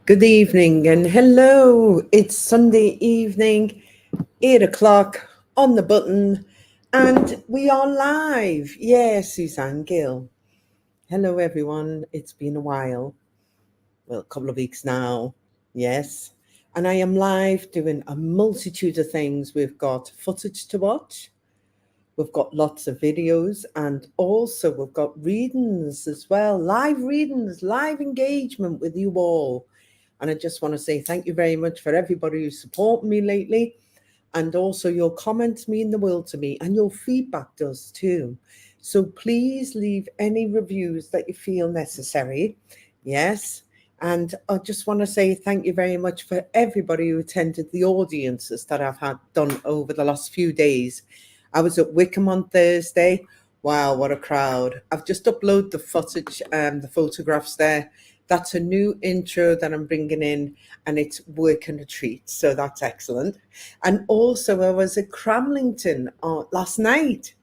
Good evening and hello. It's Sunday evening, 8 o'clock on the button, and we are live. Yes, Suzanne Gill. Hello, everyone. It's been a while. Well, a couple of weeks now. Yes. And I am live doing a multitude of things. We've got footage to watch, we've got lots of videos, and also we've got readings as well. Live readings, live engagement with you all. And I just want to say thank you very much for everybody who's supporting me lately. And also your comments mean the world to me, and your feedback does too. So please leave any reviews that you feel necessary. Yes. And I just want to say thank you very much for everybody who attended the audiences that I've had done over the last few days. I was at Wickham on Thursday. Wow, what a crowd. I've just uploaded the footage, the photographs there. That's a new intro that I'm bringing in, and it's working a treat. So that's excellent. And also, I was at Cramlington last night.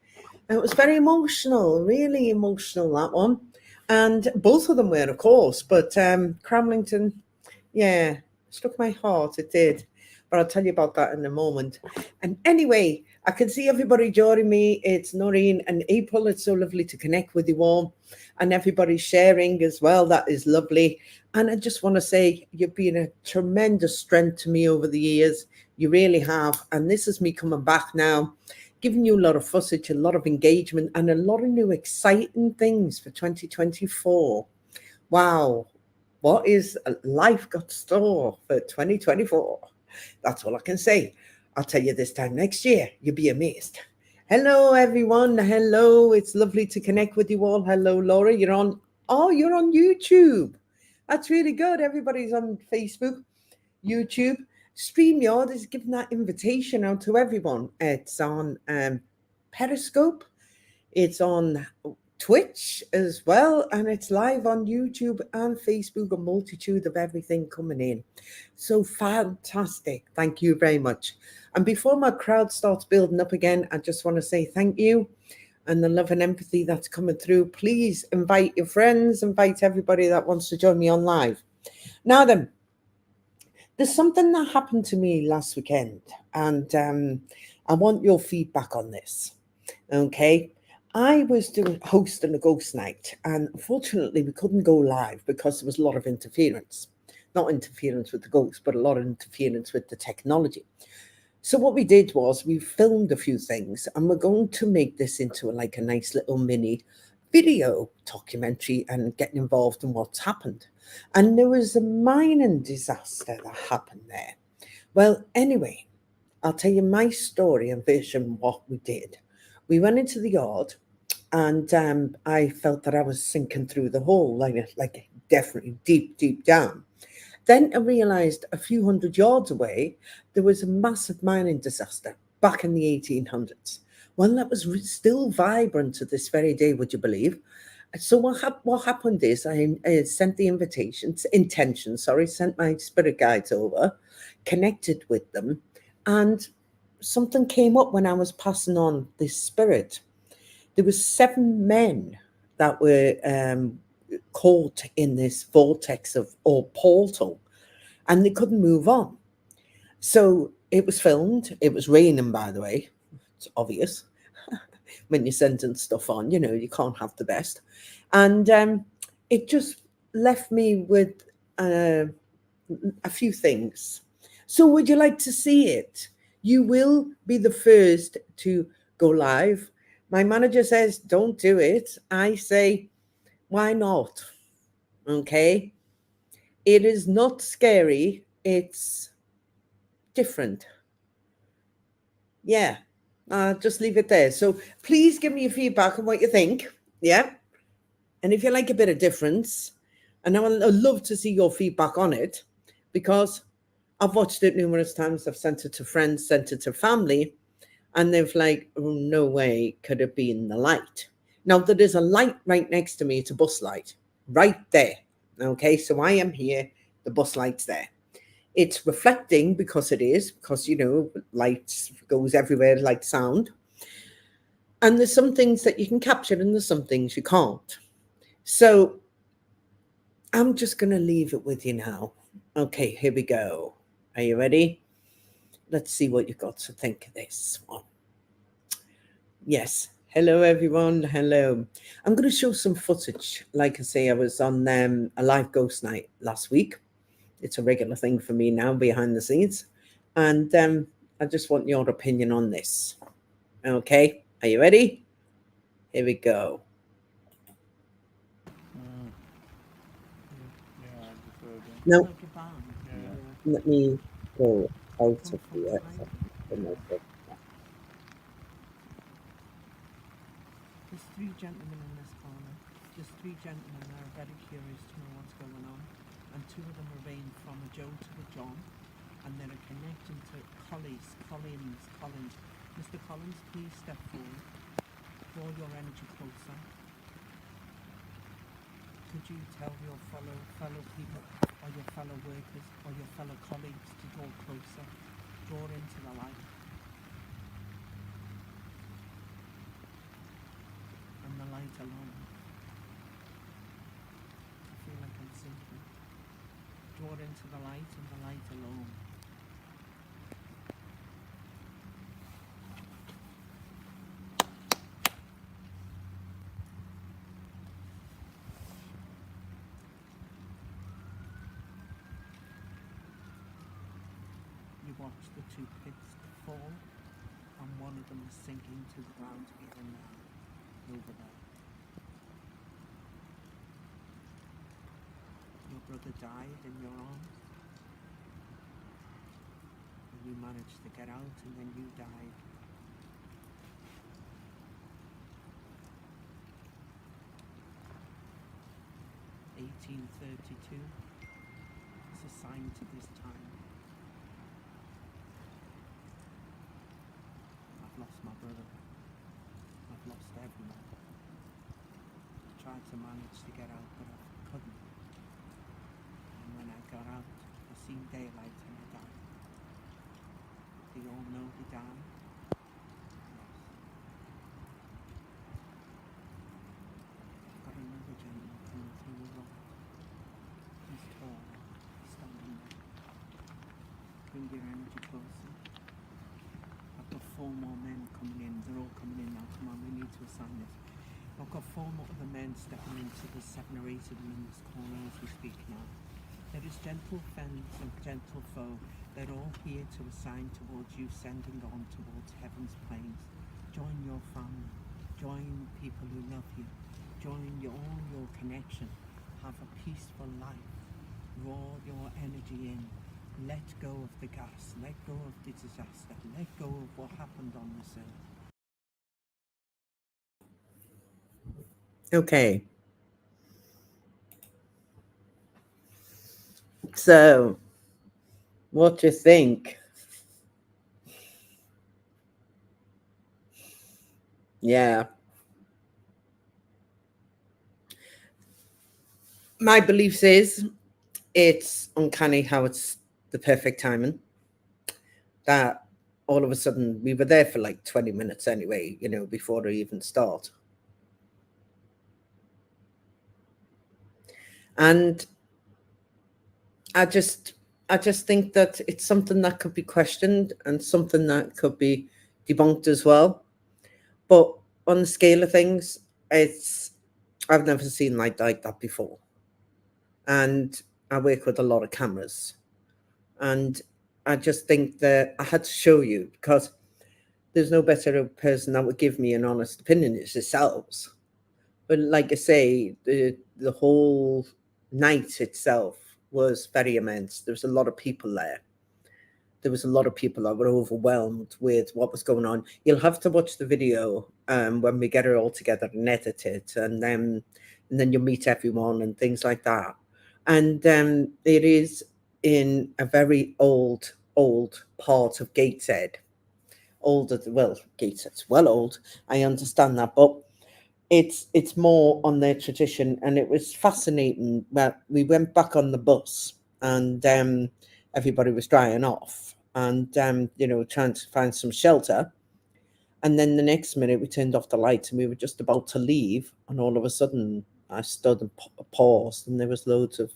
And it was very emotional, really emotional, that one. And both of them were, of course. But Cramlington, yeah, struck my heart. It did. But I'll tell you about that in a moment. And anyway, I can see everybody joining me. It's Noreen and April. It's so lovely to connect with you all. And everybody sharing as well. That is lovely. And I just want to say you've been a tremendous strength to me over the years. You really have. And this is me coming back now, giving you a lot of footage, a lot of engagement, and a lot of new exciting things for 2024. Wow. What is life got store for 2024? That's all I can say. I'll tell you this time next year, you'll be amazed. Hello, everyone. Hello. It's lovely to connect with you all. Hello, Laura. You're on YouTube. That's really good. Everybody's on Facebook, YouTube. StreamYard is giving that invitation out to everyone. It's on Periscope. It's on Twitch as well, and it's live on YouTube and Facebook, a multitude of everything coming in. So fantastic. Thank you very much. And before my crowd starts building up again, I just want to say thank you and the love and empathy that's coming through. Please invite your friends, invite everybody that wants to join me on live. Now then, there's something that happened to me last weekend, and I want your feedback on this. Okay. I was hosting a ghost night, and unfortunately, we couldn't go live because there was a lot of interference. Not interference with the ghosts, but a lot of interference with the technology. So what we did was we filmed a few things, and we're going to make this into like a nice little mini video documentary and getting involved in what's happened. And there was a mining disaster that happened there. Well, anyway, I'll tell you my story and version what we did. We went into the yard, and I felt that I was sinking through the hole, like definitely deep down. Then I realised a few hundred yards away, there was a massive mining disaster back in the 1800s. Well, that was still vibrant to this very day, would you believe? So what happened is I sent the sent my spirit guides over, connected with them, and something came up when I was passing on this spirit. There was 7 men that were caught in this vortex or portal, and they couldn't move on. So it was filmed. It was raining, by the way. It's obvious when you're sending stuff on. You can't have the best. And it just left me with a few things. So would you like to see it? You will be the first to go live. My manager says, don't do it. I say, why not? Okay. It is not scary. It's different. Yeah. Just leave it there. So please give me your feedback on what you think. Yeah. And if you like a bit of difference, and I'd love to see your feedback on it, because I've watched it numerous times. I've sent it to friends, sent it to family, and they've like, oh, no way could it be in the light. Now, there is a light right next to me. It's a bus light right there. Okay, so I am here. The bus light's there. It's reflecting because light goes everywhere like sound. And there's some things that you can capture and there's some things you can't. So I'm just going to leave it with you now. Okay, here we go. Are you ready? Let's see what you've got to think of this one. Yes. Hello, everyone. Hello. I'm going to show some footage. Like I say, I was on a live ghost night last week. It's a regular thing for me now behind the scenes. And I just want your opinion on this. Okay. Are you ready? Here we go. Mm, yeah, I just heard them. Now, Like a band. Yeah. Yeah. let me go out Come of from here. behind me. Yeah. There's three gentlemen in this corner. There's three gentlemen that are very curious to know what's going on. And two of them are ranged from a Joe to a John. And then are connecting to Collins. Mr. Collins, please step forward. Draw your energy closer. Could you tell your fellow people or your fellow workers or your fellow colleagues to draw closer? Draw into the light and the light alone. I feel like I'm sinking. Draw into the light and the light alone. You watch the two pits fall, and one of them is sinking to the ground even now, over there. Your brother died in your arms, and you managed to get out, and then you died. 1832 is assigned to this time. I've lost my brother. I've lost everyone. I tried to manage to get out, but I couldn't. And when I got out, I seen daylight and I died. They all know they died. Yes. I've got another gentleman coming through the road. He's tall. He's standing there. Bring your energy closer. I've got four more men coming in. They're all coming in now. Come on, we need to assign this. I've got four more other men stepping into the 7 or 8 of them in this corner as we speak now. There is gentle friends and gentle foe. They're all here to assign towards you, sending on towards heaven's plains. Join your family. Join people who love you. Join all your connection. Have a peaceful life. Draw your energy in. Let go of the gas. Let go of the disaster. Let go of what happened on this earth. Okay. So, what do you think? Yeah. My beliefs is it's uncanny how it's the perfect timing that all of a sudden we were there for like 20 minutes anyway, before they even start. And I just I just think that it's something that could be questioned and something that could be debunked as well. But on the scale of things, it's I've never seen like that before. And I work with a lot of cameras. And I just think that I had to show you because there's no better person that would give me an honest opinion. It's yourselves. But like I say, the whole night itself was very immense. There was a lot of people there. There was a lot of people that were overwhelmed with what was going on. You'll have to watch the video when we get it all together and edit it, and then you'll meet everyone and things like that. And it is in a very old part of Gateshead. Older, well, Gateshead's well old. I understand that, but it's more on their tradition, and it was fascinating. Well, we went back on the bus, and everybody was drying off, and trying to find some shelter. And then the next minute, we turned off the lights, and we were just about to leave, and all of a sudden, I stood and paused, and there was loads of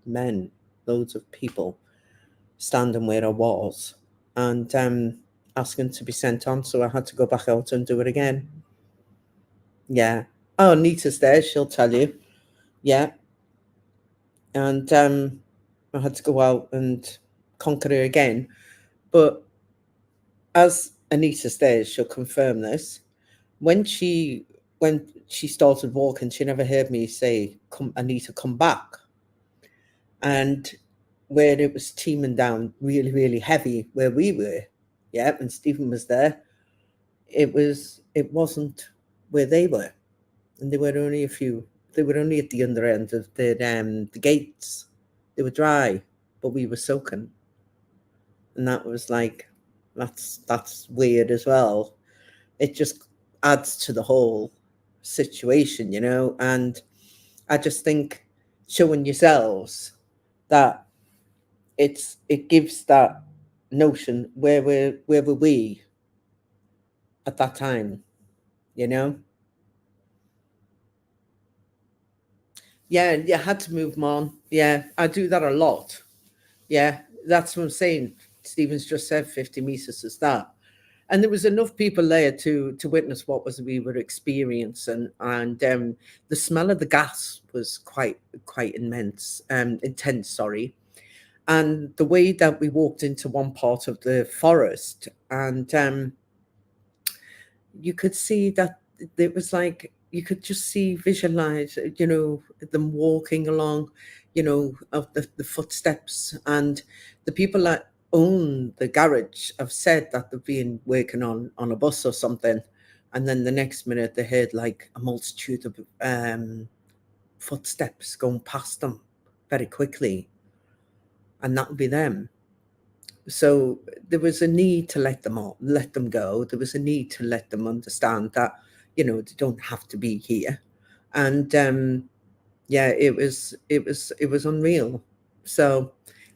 men loads of people standing where I was, and asking to be sent on. So I had to go back out and do it again. Yeah. Oh, Nita's there. She'll tell you. Yeah. And I had to go out and conquer her again. But as Anita says, she'll confirm this. When she started walking, she never heard me say, "Come, Anita, come back." And where it was teeming down really, really heavy where we were, yeah, and Stephen was there, it wasn't where they were. And they were only a few, they were only at the under end of the gates. They were dry, but we were soaking. And that was like, that's weird as well. It just adds to the whole situation, you know. And I just think showing yourselves that it gives that notion where were we at that time, you know. Yeah, you had to move 'em on. Yeah, I do that a lot. Yeah, that's what I'm saying. Stephen's just said 50 meters is that. And there was enough people there to witness what was we were experiencing, and the smell of the gas was quite intense. Sorry, and the way that we walked into one part of the forest, and you could see that it was like you could just see visualize, you know, them walking along, you know, of the footsteps, and the people that own the garage have said that they've been working on a bus or something, and then the next minute they heard like a multitude of footsteps going past them very quickly, and that would be them. So there was a need to let them go. There was a need to let them understand that, you know, they don't have to be here. And yeah, it was unreal. So,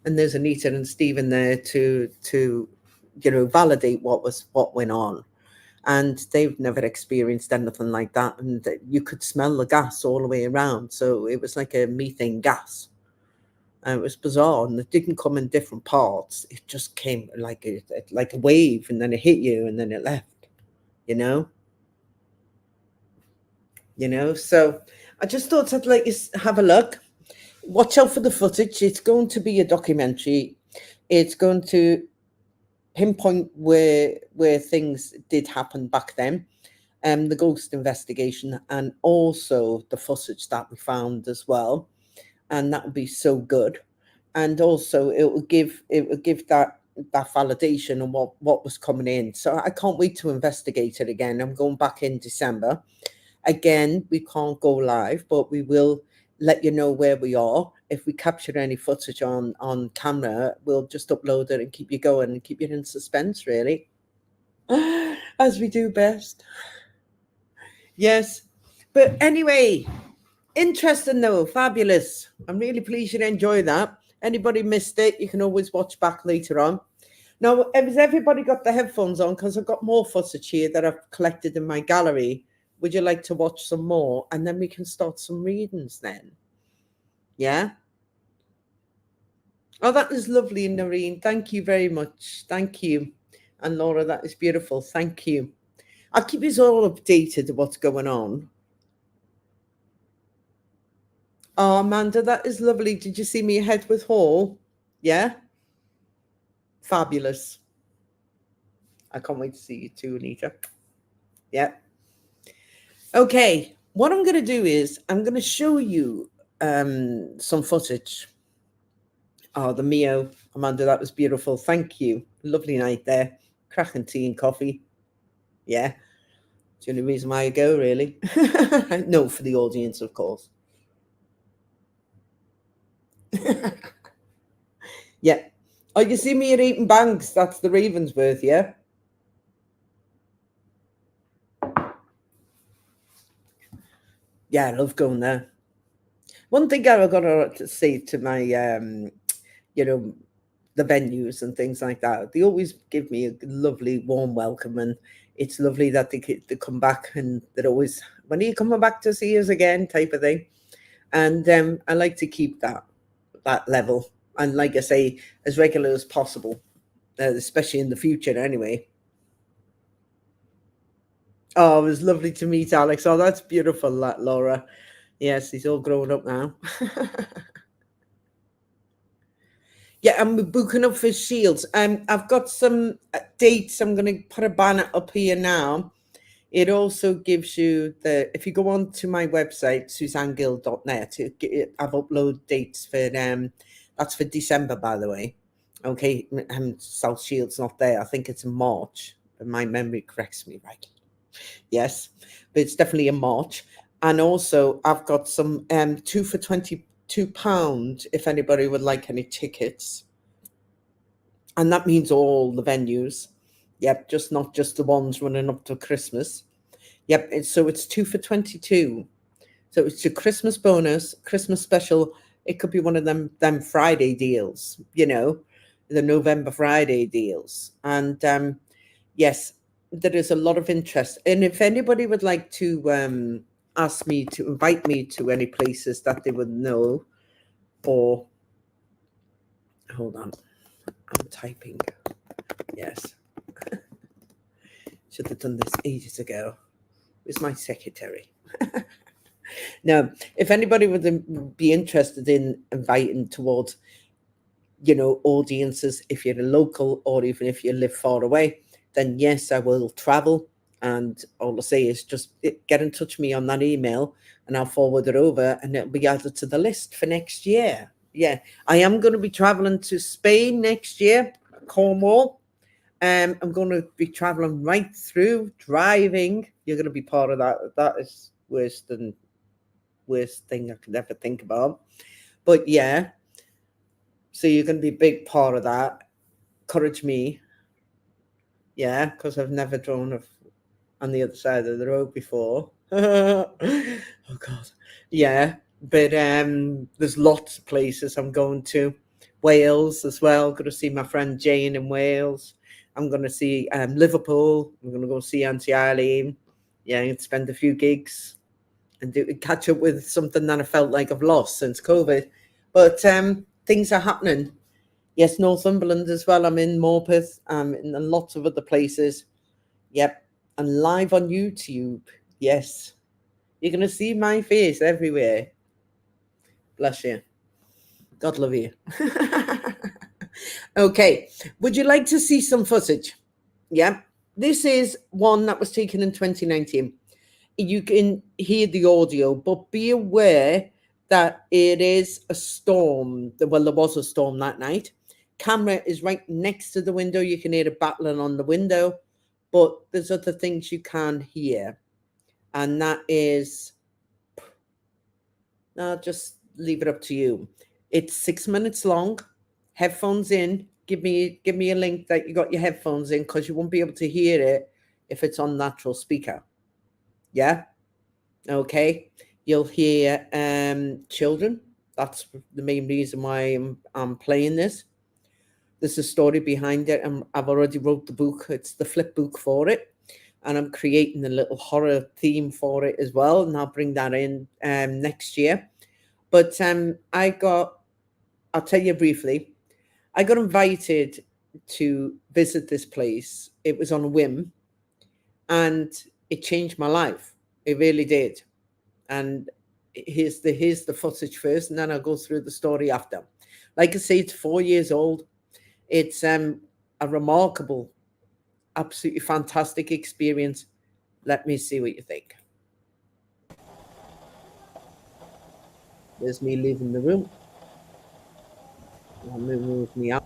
and there's Anita and Stephen there to you know, validate what went on. And they've never experienced anything like that, and you could smell the gas all the way around. So it was like a methane gas. It was bizarre, and it didn't come in different parts. It just came like a wave, and then it hit you, and then it left. You know, So I just thought I'd let you have a look. Watch out for the footage. It's going to be a documentary. It's going to pinpoint where things did happen back then, the ghost investigation, and also the footage that we found as well. And that would be so good. And also it will give that validation on what was coming in. So I can't wait to investigate it again. I'm going back in December. Again, we can't go live, but we will let you know where we are. If we capture any footage on camera, we'll just upload it and keep you going and keep you in suspense, really. As we do best. Yes. But anyway, interesting though, fabulous. I'm really pleased you enjoy that. Anybody missed it, you can always watch back later on. Now, has everybody got the headphones on? Because I've got more footage here that I've collected in my gallery. Would you like to watch some more? And then we can start some readings then. Yeah? Oh, that is lovely, Noreen. Thank you very much. Thank you. And Laura, that is beautiful. Thank you. I'll keep you all updated of what's going on. Oh, Amanda, that is lovely. Did you see me ahead with Hall? Yeah? Fabulous. I can't wait to see you too, Anita. Yeah. Okay. What I'm going to do is I'm going to show you some footage. Oh, the Mio. Amanda, that was beautiful. Thank you. Lovely night there. Cracking tea and coffee. Yeah. It's the only reason why I go, really. No, for the audience, of course. Yeah. Oh, you see me at Eaton Banks. That's the Ravensworth, yeah? Yeah, I love going there. One thing I've got to say to my, you know, the venues and things like that, they always give me a lovely, warm welcome, and it's lovely that they come back, and they're always, when are you coming back to see us again, type of thing. And I like to keep that level, And like I say, as regular as possible, especially in the future anyway. Oh, it was lovely to meet Alex. Oh, that's beautiful, that Laura. Yes, he's all grown up now. Yeah, I'm booking up for Shields. I've got some dates. I'm going to put a banner up here now. It also gives you the, if you go on to my website, suzannegill.net, I've uploaded dates for, that's for December, by the way. Okay, South Shields not there. I think it's in March, if my memory corrects me right. Yes, but it's definitely in March. And also, I've got some 2 for £22 if anybody would like any tickets. And that means all the venues. Yep, just not just the ones running up to Christmas. Yep, so it's 2 for 22. So it's your Christmas bonus, Christmas special. It could be one of them Friday deals, the November Friday deals. And yes, there is a lot of interest. And if anybody would like to ask me to invite me to any places that they would know, or hold on, I'm typing. Yes, should have done this ages ago. Where's my secretary? No, if anybody would be interested in inviting towards, audiences, if you're a local or even if you live far away, then yes, I will travel. And all I say is just get in touch with me on that email and I'll forward it over and it'll be added to the list for next year. Yeah, I am going to be traveling to Spain next year, Cornwall. I'm going to be traveling right through, driving. You're going to be part of that. That is worst thing I could ever think about. But yeah, so you're going to be a big part of that. Encourage me. Yeah, because I've never drawn on the other side of the road before. Oh God. Yeah, but there's lots of places I'm going to. Wales as well. Going to see my friend Jane in Wales. I'm going to see Liverpool. I'm going to go see Auntie Eileen. Yeah, and spend a few gigs and catch up with something that I felt like I've lost since COVID. But things are happening. Yes, Northumberland as well. I'm in Morpeth, and lots of other places. Yep, and live on YouTube. Yes, you're going to see my face everywhere. Bless you. God love you. Okay, would you like to see some footage? Yeah, this is one that was taken in 2019. You can hear the audio, but be aware that it is a storm. Well, there was a storm that night. Camera is right next to the window. You can hear it battling on the window, but there's other things you can hear. And that is, I'll just leave it up to you. It's 6 minutes long. Headphones in. Give me a link that you got your headphones in, because you won't be able to hear it if it's on natural speaker. Yeah. Okay, you'll hear children. That's the main reason why I'm playing this. There's a story behind it, and I've already wrote the book. It's the flip book for it, and I'm creating a little horror theme for it as well, and I'll bring that in next year. But I'll tell you briefly. I got invited to visit this place. It was on a whim, and it changed my life. It really did. And here's the footage first, and then I'll go through the story after. Like I say, it's 4 years old. It's a remarkable, absolutely fantastic experience. Let me see what you think. There's me leaving the room. I'll move me out.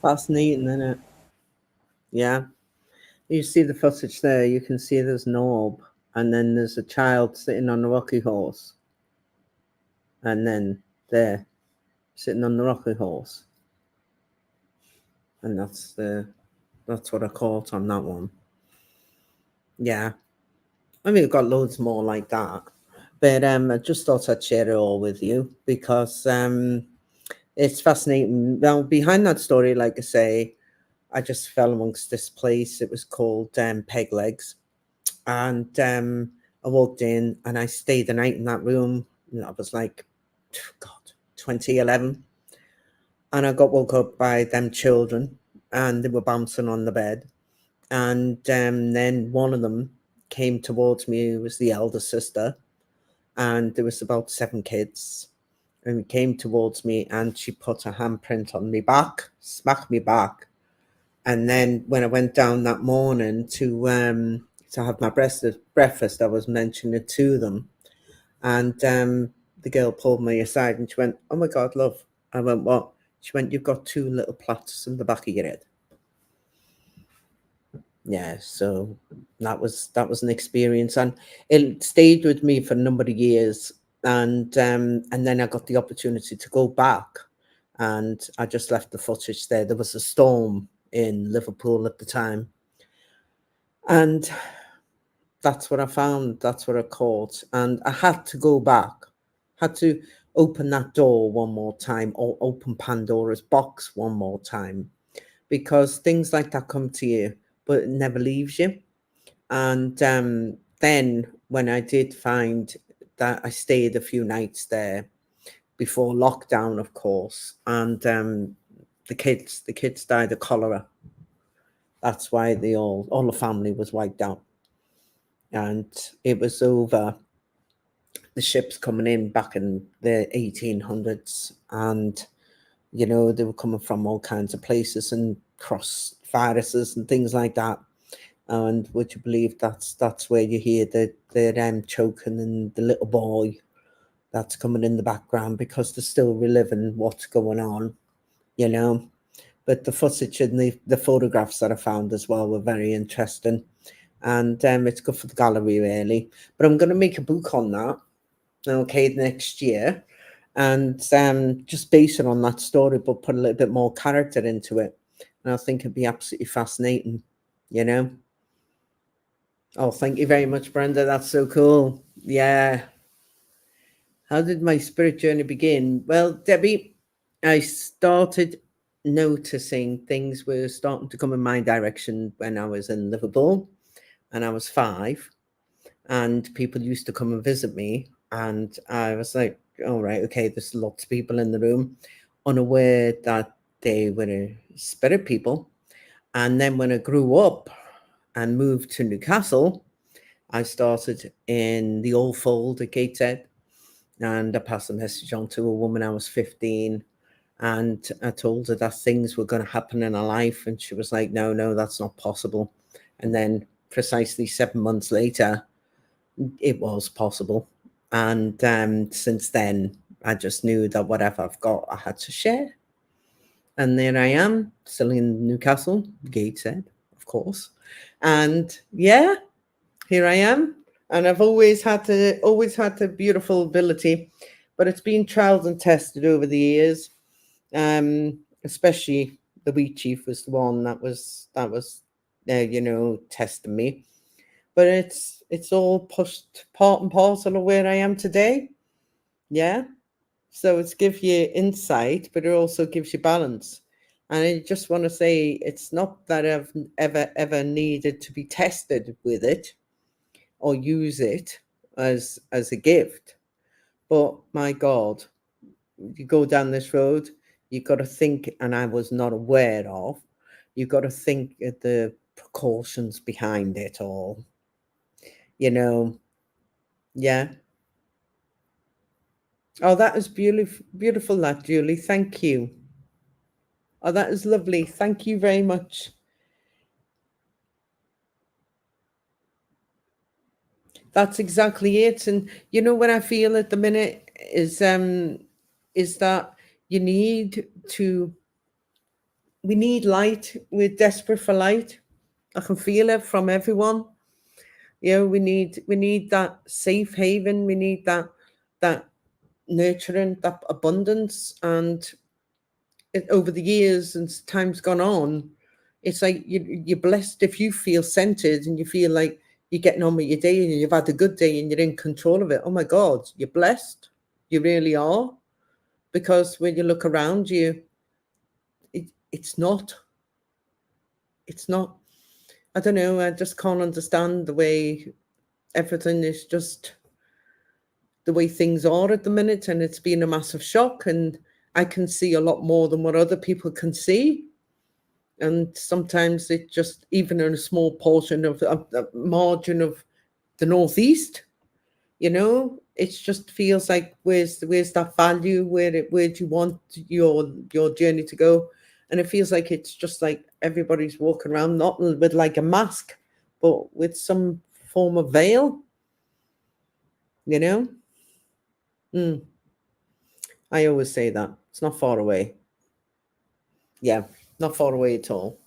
Fascinating, isn't it? Yeah. You see the footage there, you can see there's an orb, and then there's a child sitting on a rocky horse, and then there, sitting on the rocky horse. And that's what I caught on that one. Yeah. I mean, we've got loads more like that. But I just thought I'd share it all with you because it's fascinating. Now, behind that story, like I say, I just fell amongst this place. It was called Peg Legs. And I walked in and I stayed the night in that room. And that was like, God, 2011. And I got woke up by them children and they were bouncing on the bed. And then one of them came towards me, who was the elder sister. And there was about 7 kids. And he came towards me and she put a handprint on me back, smacked me back. And then when I went down that morning to have my breakfast, I was mentioning it to them. And the girl pulled me aside and she went, "Oh my God, love." I went, "What?" She went, "You've got 2 little platters in the back of your head." Yeah, so that was an experience, and it stayed with me for a number of years. And then I got the opportunity to go back, and I just left the footage there. There was a storm in Liverpool at the time, and that's what I found. That's what I caught, and I had to go back. Had to open that door one more time, or open Pandora's box one more time, because things like that come to you, but it never leaves you. And then when I did find that, I stayed a few nights there before lockdown, of course, and the kids died of cholera. That's why all the family was wiped out, and it was over the ships coming in back in the 1800s, and they were coming from all kinds of places and cross viruses and things like that. And would you believe that's where you hear the choking and the little boy that's coming in the background, because they're still reliving what's going on, you know. But the footage and the photographs that I found as well were very interesting, and it's good for the gallery really. But I'm going to make a book on that, okay, next year, and just base it on that story, but put a little bit more character into it, and I think it'd be absolutely fascinating, you know. Oh, thank you very much, Brenda. That's so cool. Yeah. How did my spirit journey begin? Well, Debbie, I started noticing things were starting to come in my direction when I was in Liverpool and I was 5, and people used to come and visit me. And I was like, all right, okay, there's lots of people in the room, unaware that they were spirit people. And then when I grew up and moved to Newcastle, I started in the Old Fold at Gateshead, and I passed the message on to a woman. I was 15, and I told her that things were going to happen in her life, and she was like, "No, no, that's not possible." And then precisely 7 months later, it was possible. And since then, I just knew that whatever I've got, I had to share. And there I am, still in Newcastle, Gateshead, of course. And yeah, here I am, and I've always had the beautiful ability, but it's been trialed and tested over the years. Especially the wheat chief was the one that was testing me. But it's all pushed part and parcel of where I am today. Yeah. So it's give you insight, but it also gives you balance. And I just want to say, it's not that I've ever needed to be tested with it or use it as a gift. But my God, you go down this road, you've got to think, and I was not aware of, you've got to think of the precautions behind it all. You know, yeah. Oh, that is beautiful, beautiful, that Julie. Thank you. Oh, that is lovely. Thank you very much. That's exactly it. And what I feel at the minute is that you need to we need light. We're desperate for light. I can feel it from everyone. We need that safe haven. We need that nurturing, that abundance. And over the years and time's gone on, it's like you're blessed if you feel centered and you feel like you're getting on with your day and you've had a good day and you're in control of it. Oh my God, you're blessed. You really are. Because when you look around you, it's not. It's not. I don't know. I just can't understand the way everything is just the way things are at the minute. And it's been a massive shock. And I can see a lot more than what other people can see. And sometimes it just, even in a small portion of a margin of the Northeast, it just feels like where's that value? Where do you want your journey to go? And it feels like it's just like everybody's walking around not with like a mask, but with some form of veil. You know, mm, I always say that it's not far away. Yeah, not far away at all.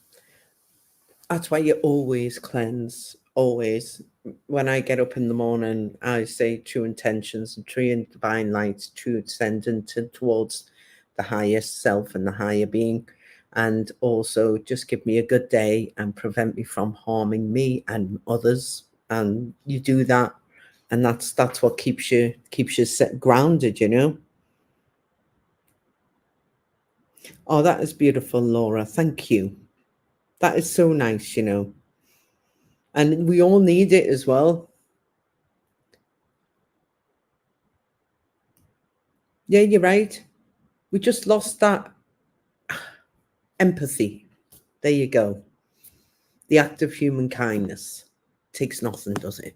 That's why you always cleanse, always. When I get up in the morning, I say true intentions and true and divine light, true ascending towards the highest self and the higher being. And also just give me a good day and prevent me from harming me and others. And you do that, and that's what keeps you grounded. Oh, that is beautiful, Laura. Thank you. That is so nice. And we all need it as well. Yeah, you're right. We just lost that empathy. There you go. The act of human kindness takes nothing, does it?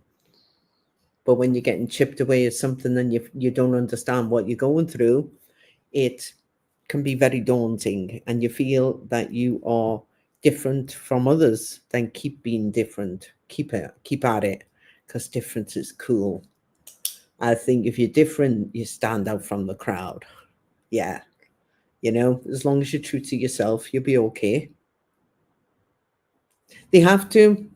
But when you're getting chipped away at something and you don't understand what you're going through, it can be very daunting, and you feel that you are different from others. Then keep being different. Keep at it, because difference is cool. I think if you're different, you stand out from the crowd. Yeah. As long as you're true to yourself, you'll be okay. They have to.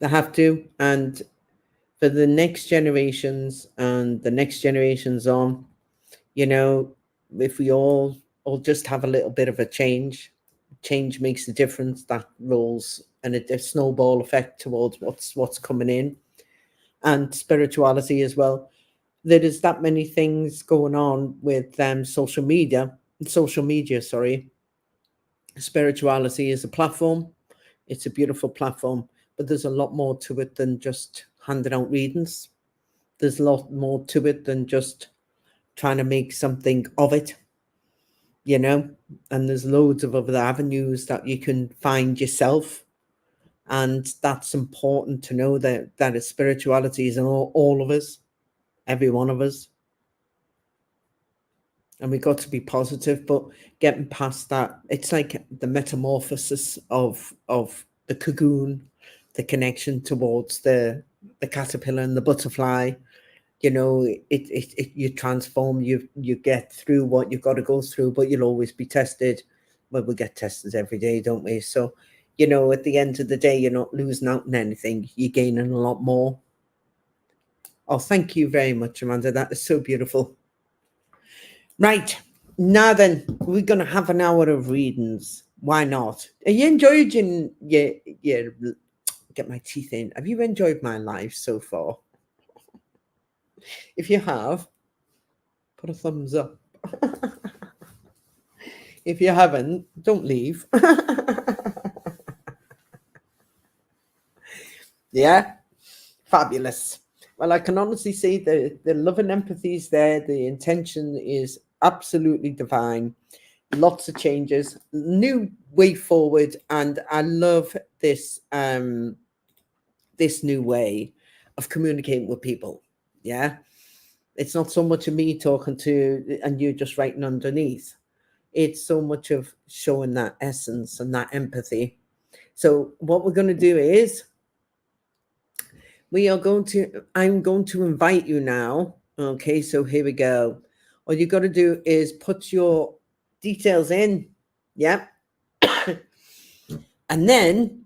They have to. And for the next generations and the next generations on, you know, if we all just have a little bit of a change makes a difference. That rolls and a snowball effect towards what's coming in. And spirituality as well. There is that many things going on with social media, sorry. Spirituality is a platform. It's a beautiful platform, but there's a lot more to it than just handing out readings. There's a lot more to it than just trying to make something of it, you know? And there's loads of other avenues that you can find yourself. And that's important to know that spirituality is in all of us, every one of us. And we got to be positive, but getting past that, it's like the metamorphosis of the cocoon, the connection towards the caterpillar and the butterfly. You transform, you get through what you've got to go through, but you'll always be tested. Well, we get tested every day, don't we? So at the end of the day, you're not losing out on anything, you're gaining a lot more. Oh, thank you very much, Amanda. That is so beautiful. Right. Now then, we're going to have an hour of readings. Why not? Are you enjoyed your get my teeth in? Have you enjoyed my life so far? If you have, put a thumbs up. If you haven't, don't leave. Yeah, fabulous. Well, I can honestly say the love and empathy is there. The intention is absolutely divine. Lots of changes, new way forward, and I love this this new way of communicating with people. Yeah, it's not so much of me talking to and you just writing underneath. It's so much of showing that essence and that empathy. So what we're going to do is I'm going to invite you now. Okay, so here we go. All you got to do is put your details in. Yeah. And then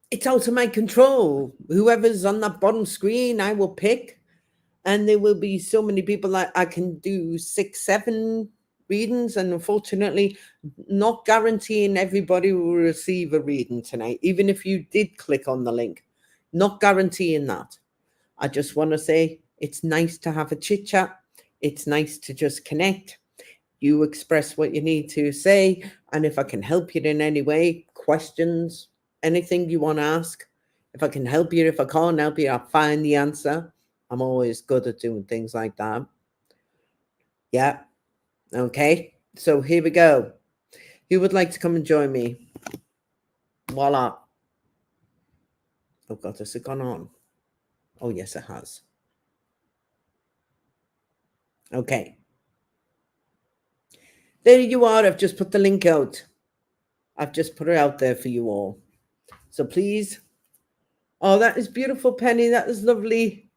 it's out of my control. Whoever's on that bottom screen, I will pick. And there will be so many people that I can do 6, 7 readings. And unfortunately, not guaranteeing everybody will receive a reading tonight, even if you did click on the link. Not guaranteeing that. I just want to say it's nice to have a chit chat. It's nice to just connect. You express what you need to say. And if I can help you in any way, questions, anything you want to ask, if I can help you, if I can't help you, I'll find the answer. I'm always good at doing things like that. Yeah. Okay. So here we go. Who would like to come and join me? Voila. Oh God, has it gone on? Oh yes, it has. Okay. There you are. I've just put the link out. I've just put it out there for you all. So please. Oh, that is beautiful, Penny. That is lovely.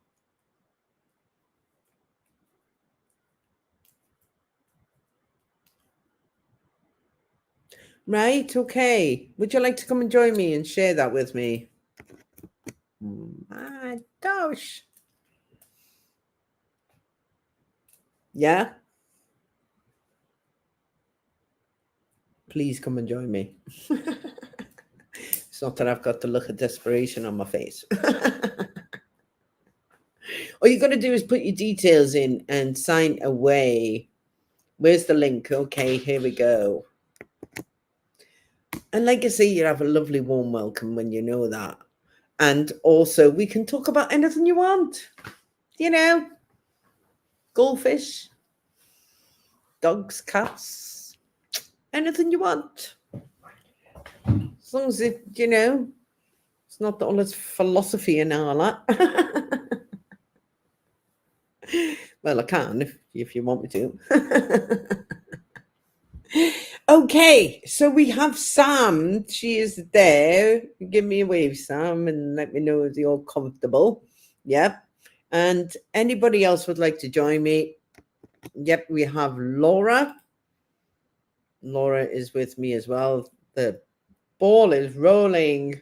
Right. Okay. Would you like to come and join me and share that with me? My gosh. Yeah. Please come and join me. It's not that I've got the look of desperation on my face. All you got to do is put your details in and sign away. Where's the link? Okay, here we go. And like I say, you have a lovely warm welcome when you know that. And also, we can talk about anything you want. You know, goldfish, dogs, cats, anything you want. As long as it, you know, it's not all this philosophy and all that. Well, I can if you want me to. Okay, so we have Sam. She is there. Give me a wave, Sam, and let me know if you're comfortable. Yep. And anybody else would like to join me? Yep, we have Laura. Laura is with me as well. The ball is rolling.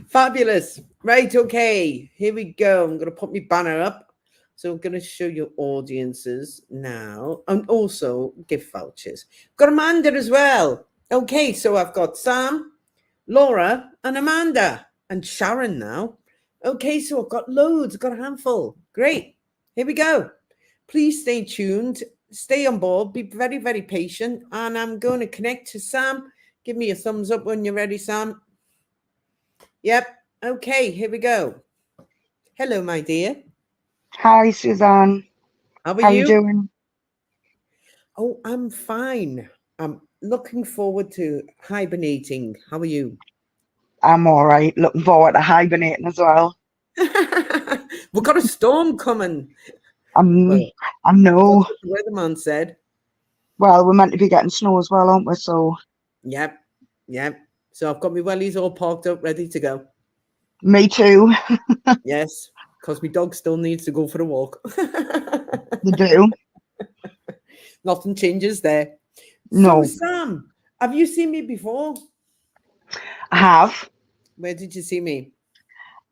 Fabulous. Right, okay. Here we go. I'm going to put my banner up. So I'm going to show you audiences now. And also gift vouchers. Got Amanda as well. Okay, so I've got Sam, Laura, and Amanda. And Sharon now. Okay, so I've got loads. I've got a handful. Great. Here we go. Please stay tuned. Stay on board. Be very, very patient. And I'm going to connect to Sam. Give me a thumbs up when you're ready, Sam. Yep. Okay, here we go. Hello, my dear. Hi, Suzanne. How are How you you? doing? Oh, I'm fine. I'm looking forward to hibernating. How are you? I'm all right. Looking forward to hibernating as well. We've got a storm coming. I'm, Well, I that's know. what the weatherman said. Well, we're meant to be getting snow as well, aren't we? So, Yep. Yep. So I've got my wellies all parked up, ready to go. me too. Yes, because my dog still needs to go for a walk. They do. Nothing changes there. So, No, Sam, have you seen me before? I have. Where did you see me?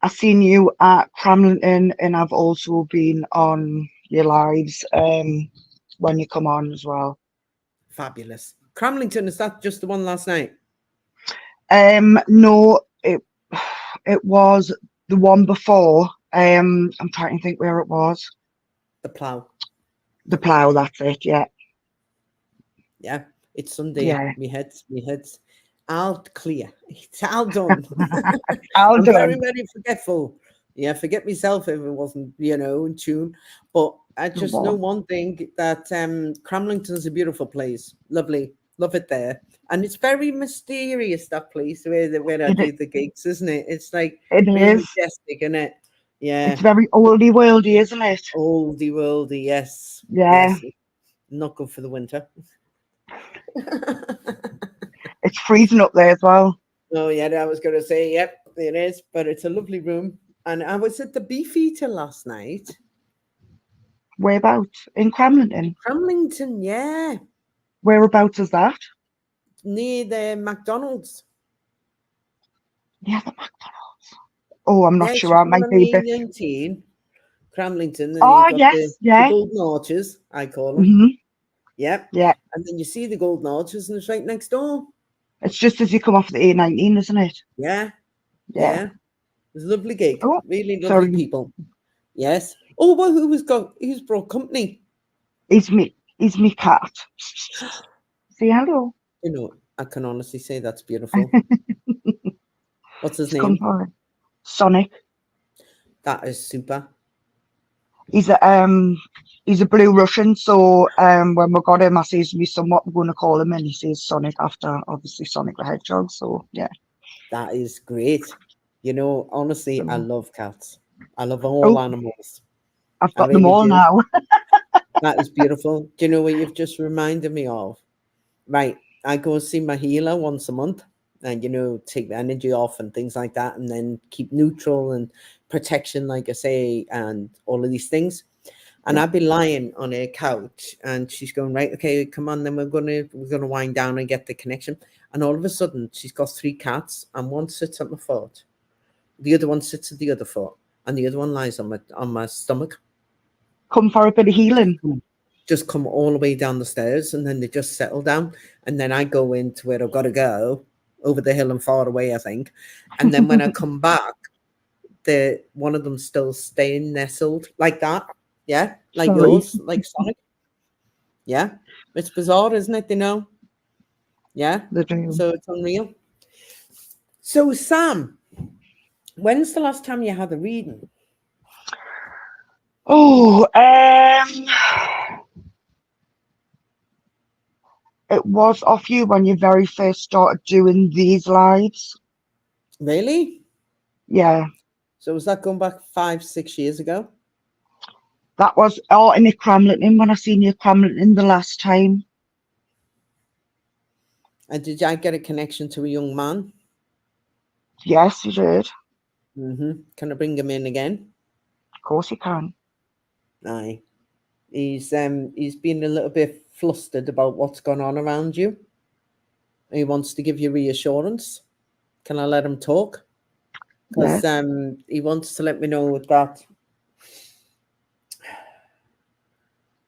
I've seen you at Cramlington, and I've also been on your lives when you come on as well. Fabulous. Cramlington, is that just the one last night? No, it was the one before. I'm trying to think where it was. The plough. The plough, that's it. Yeah. Yeah, it's Sunday. Yeah. Me head's all clear. It's all done. All I'm very, done. very forgetful. Yeah, forget myself if it wasn't, in tune. But I just know No, one thing, that Cramlington's a beautiful place. Lovely. Love it there. And it's very mysterious, that place where I do it, the gigs, isn't it? It's like it very is. majestic, isn't it? It's Yeah. very oldie worldy, isn't it? Oldie worldy, yes. Yeah. Yes. Not good for the winter. It's freezing up there as well. Oh, yeah, I was going to say, yep, it is, but it's a lovely room. And I was at the Beefeater last night. Whereabouts? In Cramlington. Cramlington, yeah. Whereabouts is that? near the McDonald's. Yeah, the McDonald's. Oh, I'm Yeah, not if sure. you I come might on be a the bit. A19, Cramlington, and you Oh, got the, yes, the yeah. Golden Arches, I call them. Hmm. Yep. Yeah. And then you see the Golden Arches, and it's right next door. It's just as you come off the A19, isn't it? Yeah, Yeah. yeah. It was a lovely gig. Oh, Really lovely sorry. people. Yes. Oh, well, who's brought company? He's me cat. Say hello. You know, I can honestly say that's beautiful. What's his He's come name? for Sonic. That is super. He's a blue Russian, so when we got him, I says we somewhat we're gonna call him, and he says Sonic after obviously Sonic the Hedgehog. So yeah. That is great. You know, honestly, I So love cats. I love all oh, animals. I've I got them really all do. now. That is beautiful. Do you know what you've just reminded me of? Right. I go and see my healer once a month and, take the energy off and things like that, and then keep neutral and protection, like I say, and all of these things. And Yeah. I'd be lying on a couch and she's going, right, okay, come on, then we're gonna wind down and get the connection. And all of a sudden she's got three cats and one sits at my foot, the other one sits at the other foot, and the other one lies on my stomach. Come for a bit of healing. Just come all the way down the stairs, and then they just settle down. And then I go into where I've got to go, over the hill and far away, I think. And then when I come back, one of them still staying nestled like that. Yeah, like Sorry. yours, like Sonic. Yeah, it's bizarre, isn't it? Yeah. The dream. So it's unreal. So Sam, when's the last time you had a reading? Oh, it was off you when you very first started doing these lives. Really? Yeah, So was that going back 5-6 years ago? that was in the Cramlington when I seen you Cramlington the last time. And did I get a connection to a young man? Yes, you did. Can I bring him in again? Of course you can. Aye. He's been a little bit flustered about what's going on around you. He wants to give you reassurance. Can I let him talk? Because Yes. he wants to let me know that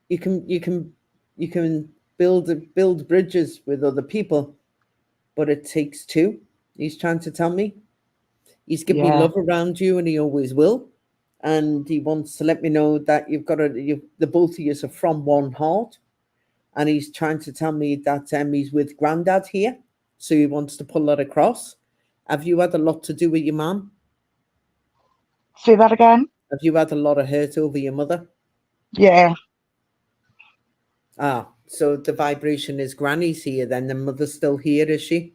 you can build bridges with other people, but it takes two. He's trying to tell me. He's given me Yeah. love around you, and he always will. And he wants to let me know that the both of you are from one heart. And he's trying to tell me that he's with Grandad here, so he wants to pull that across. Have you had a lot to do with your mum? Say that again. Have you had a lot of hurt over your mother? Yeah. So the vibration is Granny's here. Then the mother's still here, is she?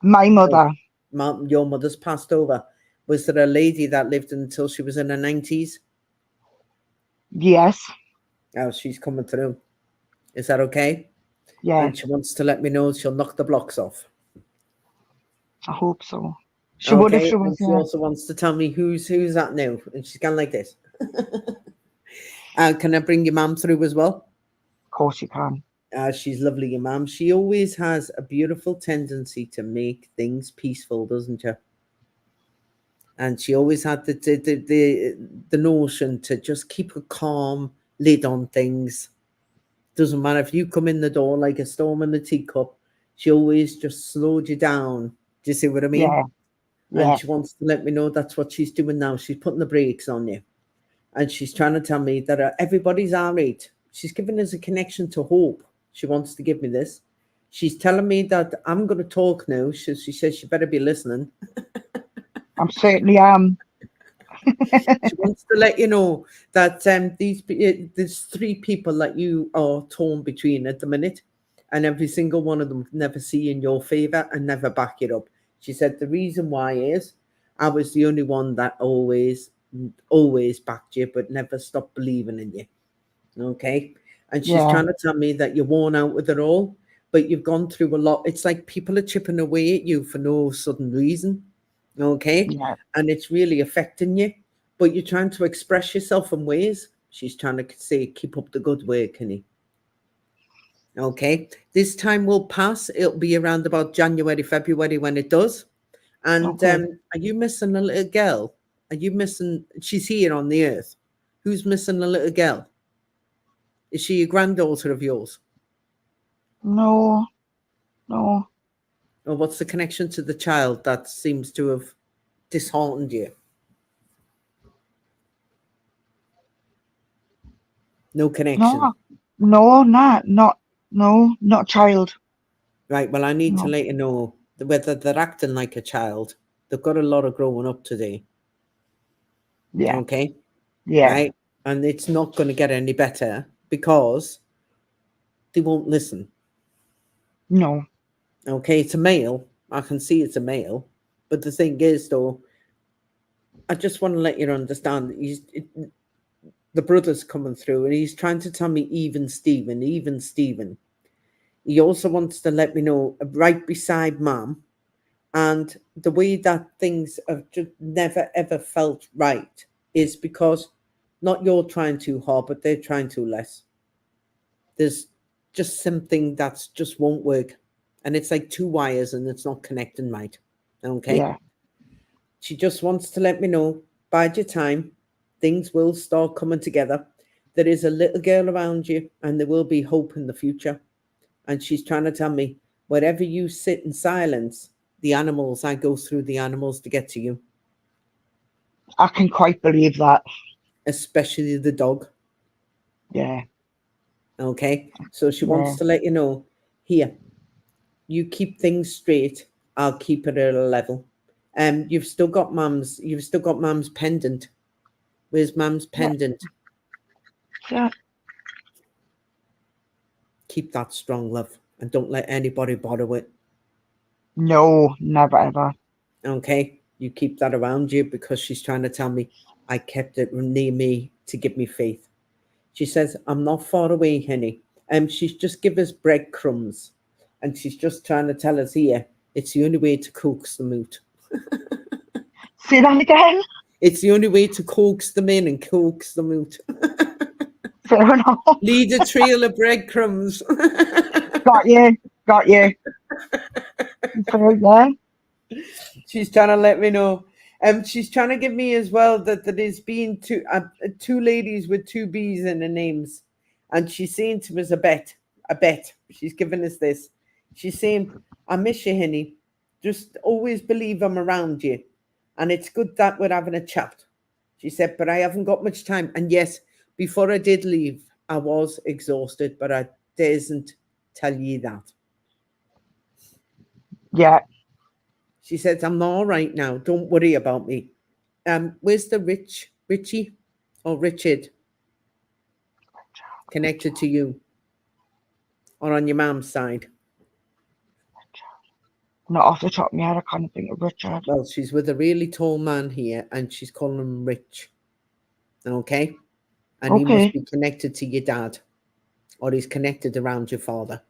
My mother. Your mother's passed over. Was there a lady that lived until she was in her 90s? Yes. Oh, she's coming through. Is that okay? Yeah. And she wants to let me know she'll knock the blocks off. I hope so. She would if Okay, she was and she here. also wants to tell me who's that now, and she's kind of like this. Can I bring your mum through as well? Of course you can. She's lovely, your mum. She always has a beautiful tendency to make things peaceful, doesn't she? And she always had the notion to just keep a calm lid on things. Doesn't matter if you come in the door like a storm in a teacup. She always just slowed you down. Do you see what I mean? Yeah. And Yeah. she wants to let me know that's what she's doing now. She's putting the brakes on you. And she's trying to tell me that everybody's all right. She's giving us a connection to hope. She wants to give me this. She's telling me that I'm going to talk now. She says she better be listening. I certainly am. She wants to let you know that there's three people that you are torn between at the minute, and every single one of them never see in your favor and never back it up. She said the reason why is I was the only one that always backed you, but never stopped believing in you. Okay. And she's Yeah. trying to tell me that you're worn out with it all, but you've gone through a lot. It's like people are chipping away at you for no sudden reason. Okay. Yeah. And it's really affecting you, but you're trying to express yourself in ways. She's trying to say, keep up the good work, honey. Okay, this time will pass. It'll be around about January, February when it does. And Okay. are you missing a little girl? Are you missing? She's here on the earth. Who's missing a little girl? Is she a granddaughter of yours? No, no, Or what's the connection to the child that seems to have disheartened you? No connection. no, no, not child. Right. Well, I need to No. let you know that whether they're acting like a child, they've got a lot of growing up to do. Yeah, Okay. yeah, Right. And it's not going to get any better because they won't listen. no. Okay. It's a male. I can see it's a male. But the thing is, though, I just want to let you understand that the brother's coming through and he's trying to tell me even Stephen, even Stephen. He also wants to let me know right beside mum, and the way that things have just never ever felt right is because not you're trying too hard, but they're trying too less. There's just something that's just won't work. And it's like two wires and it's not connecting right. Okay. Yeah, She just wants to let me know, bide your time, things will start coming together. There is a little girl around you, and there will be hope in the future. And she's trying to tell me, wherever you sit in silence, the animals, I go through the animals to get to you, I can quite believe that. especially the dog. Yeah, Okay. So she wants yeah. to let you know, here, you keep things straight, I'll keep it at a level. You've still got mum's pendant. Where's mum's Yeah, pendant? yeah. Keep that strong, love, and don't let anybody bother with. No, never ever. Okay, you keep that around you because she's trying to tell me I kept it near me to give me faith. She says I'm not far away, honey. She's just give us breadcrumbs, and she's just trying to tell us here it's the only way to coax them out. Say that again. It's the only way to coax them in and coax them out. Fair enough. Lead a trail of breadcrumbs. Got you. Got you. Fair, yeah. She's trying to let me know. She's trying to give me as well that there's been two ladies with two B's in their names, and she's saying to us a bet, a bet. She's giving us this. She's saying, "I miss you, honey. Just always believe I'm around you, and it's good that we're having a chat." She said, "But I haven't got much time." And yes, before I did leave, I was exhausted, but I daresn't tell you that. Yeah. She said, "I'm all right now. Don't worry about me." Where's the Richie or Richard connected to you or on your mom's side? Not off the top of my head, I can't think of Richard. Well, she's with a really tall man here and she's calling him Rich. Okay. And he must Okay. be connected to your dad or he's connected around your father.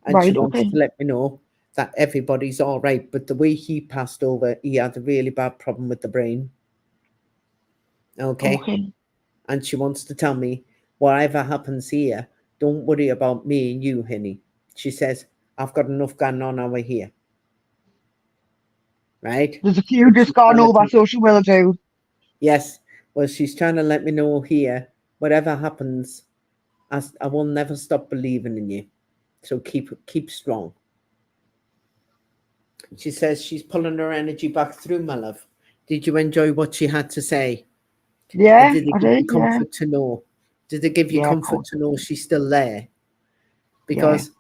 And she Right, wants okay. to let me know that everybody's all right. But the way he passed over, he had a really bad problem with the brain. Okay. Okay. And she wants to tell me, whatever happens here, don't worry about me and you, honey. She says, I've got enough going on over here. Right? There's a few just She's gone trying to over, so she will do. yes. Well, she's trying to let me know here, whatever happens, I will never stop believing in you. So keep strong. She says she's pulling her energy back through, my love. Did you enjoy what she had to say? And Yeah, did it I give did, you yeah. comfort to know? Did it give you Yeah, of comfort course. to know she's still there? Yeah. Because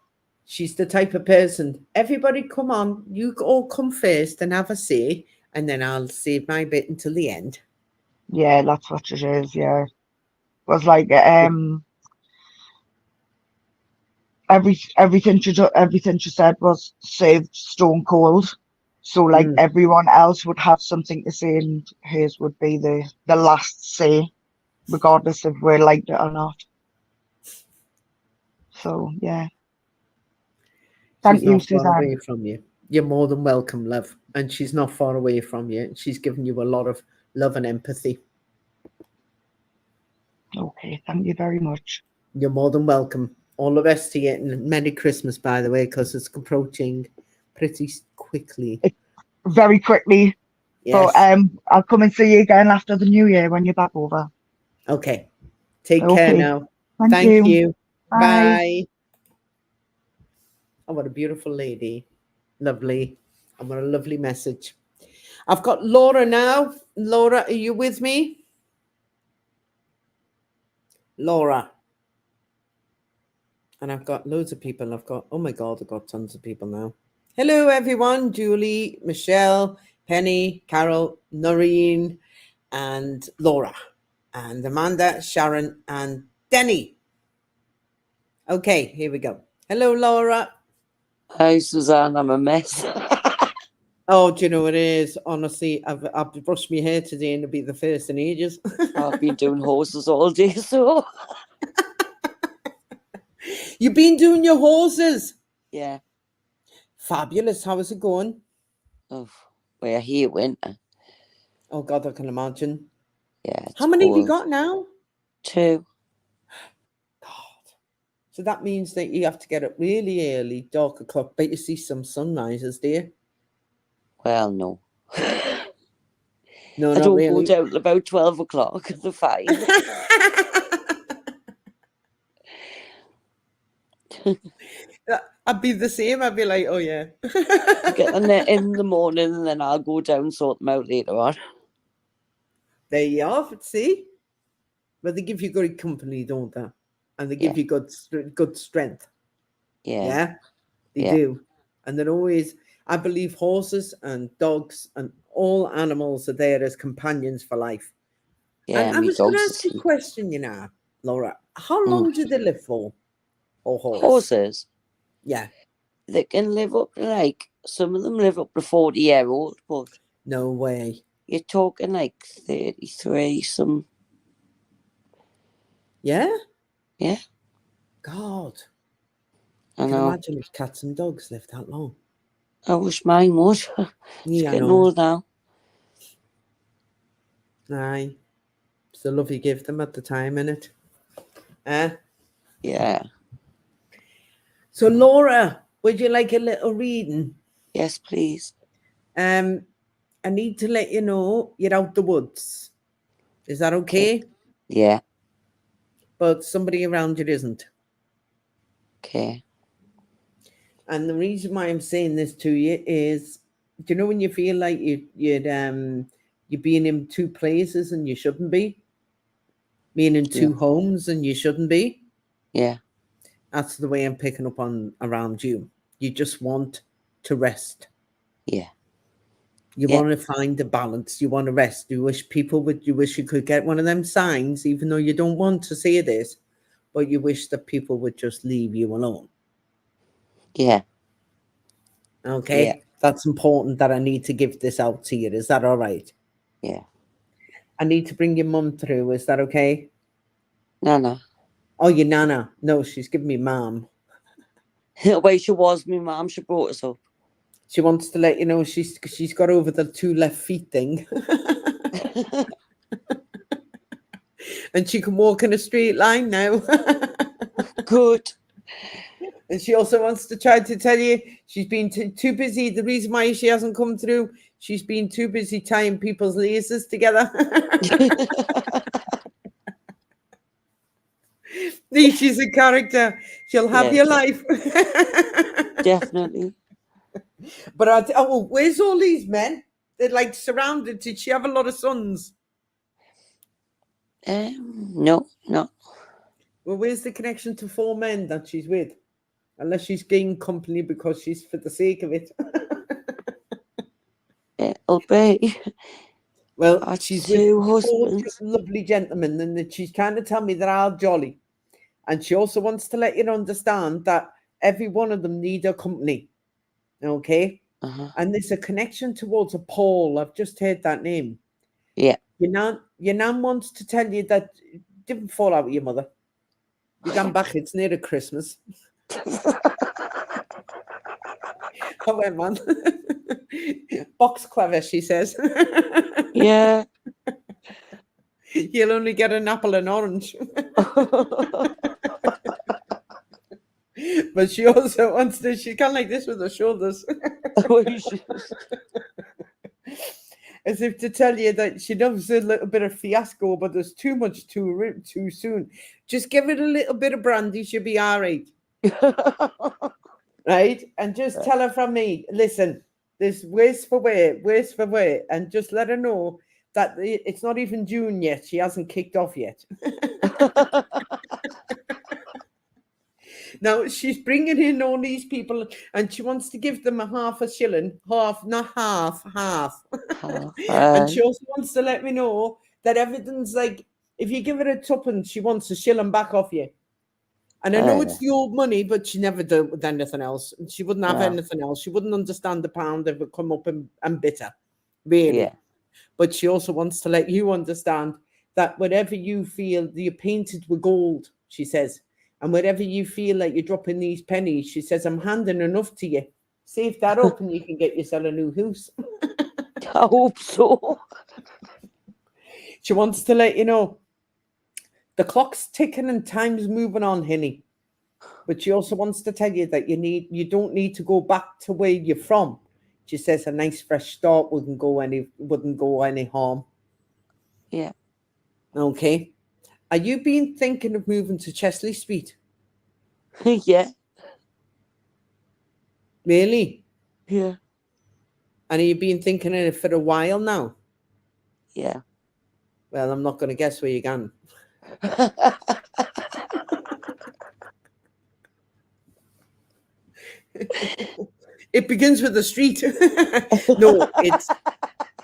she's the type of person, everybody come on, you all come first and have a say, and then I'll save my bit until the end. Yeah, that's what it is, yeah. Was like everything she said was saved stone cold. So like Mm. everyone else would have something to say and hers would be the last say, regardless if we liked it or not. So yeah. She's Thank you, not far Suzanne. away from you. You're more than welcome, love. And she's not far away from you. She's given you a lot of love and empathy. Okay, thank you very much. You're more than welcome. All the best to you, and Merry Christmas, by the way, because it's approaching pretty quickly. Very quickly. But Yes. I'll come and see you again after the new year when you're back over. Okay. Take care Okay. now. Thank Thank you. you. Bye. Bye. Oh, what a beautiful lady. Lovely. And what a lovely message. I've got Laura now. Laura, are you with me? Laura. And I've got loads of people. Oh my God, I've got tons of people now. Hello, everyone. Julie, Michelle, Penny, Carol, Noreen, and Laura, and Amanda, Sharon, and Denny. Okay, here we go. Hello, Laura. Hi, Suzanne. I'm a mess. Oh, do you know what it is? Honestly, I've brushed my hair today and it'll be the first in ages. I've been doing horses all day, so You've been doing your horses. yeah. Fabulous. How is it going? Oh, we're here winter. Oh God, I can imagine. Yeah. It's How many have you cold. got now? 2. God. So that means that you have to get up really early, dark o'clock, but you see some sunrises, do you? Well, no. No, I not don't really. go down till about 12 o'clock. They're fine. I'd be the same. I'd be like, oh yeah. Get them there in the morning, and then I'll go down and sort them out later on. There you are. See, but they give you good company, don't they? And they give Yeah. you good strength. Yeah. Yeah, they Yeah. do. And they're always. I believe horses and dogs and all animals are there as companions for life. Yeah. And I Me was going to dogs. ask you a question, Laura. How long do they live for? Or horse? Horses. Yeah. They can live up to like some of them live up to 40-year-old, but No way. you're talking like 33. Some. Yeah. Yeah. God. I I can know. imagine if cats and dogs lived that long. I wish mine would. It's Yeah, I getting know. old now. Aye. It's the love you give them at the time, innit? Yeah. So, Laura, would you like a little reading? Yes, please. I need to let you know you're out the woods. Is that okay? Yeah. But somebody around you isn't. Okay. And the reason why I'm saying this to you is, do you know when you feel like you're being in two places and you shouldn't be? Being in two homes and you shouldn't be? Yeah. That's the way I'm picking up on around you. You just want to rest. Yeah. You want to find a balance. You want to rest. You wish you could get one of them signs, even though you don't want to say this, but you wish that people would just leave you alone. Yeah. Okay. Yeah. That's important that I need to give this out to you. Is that all right? Yeah. I need to bring your mum through. Is that okay? Nana. Oh, your nana. No, she's giving me mom. Well, she was my mum. She brought us up. She wants to let you know she's got over the 2 left feet thing. And she can walk in a straight line now. Good. And she also wants to try to tell you she's been too busy. The reason why she hasn't come through, she's been too busy tying people's laces together. She's a character. She'll have your life. Definitely. But where's all these men? They're like surrounded. Did she have a lot of sons? No. Well, where's the connection to 4 men that she's with? Unless she's gained company because she's for the sake of it. It'll be. Well, she's with 2 4 husbands. lovely gentlemen, and that she's trying to tell me they're all jolly. And she also wants to let you understand that every one of them need a company. Okay? And there's a connection towards a Paul. I've just heard that name. Yeah. Your nan wants to tell you that didn't fall out with your mother. You gone back, it's near Christmas. I went, man. Box clever, she says. Yeah. You'll only get an apple and orange. But she also wants to, she's kind of like this with her shoulders. As if to tell you that she loves a little bit of fiasco, but there's too much too soon. Just give it a little bit of brandy, she'll be all right. Right? And just tell her from me, listen, this waste for wear, and just let her know that it's not even June yet. She hasn't kicked off yet. Now she's bringing in all these people, and she wants to give them a half a shilling, not half. And she also wants to let me know that everything's like, if you give her a tuppence, she wants a shilling back off you. And I know it's the old money, but she never did with anything else. She wouldn't have anything else. She wouldn't understand the pound if it come up and bitter, really. Yeah. But she also wants to let you understand that whatever you feel, you're painted with gold, she says. And whatever you feel like you're dropping these pennies, she says, I'm handing enough to you. Save that up and you can get yourself a new house. I hope so. She wants to let you know the clock's ticking and time's moving on, Henny. But she also wants to tell you that you don't need to go back to where you're from. She says a nice fresh start wouldn't go any harm. Yeah. Okay. Are you been thinking of moving to Chesley Street? Yeah. Really? Yeah. And have you been thinking of it for a while now? Yeah. Well, I'm not going to guess where you're going. It begins with a street. No, it's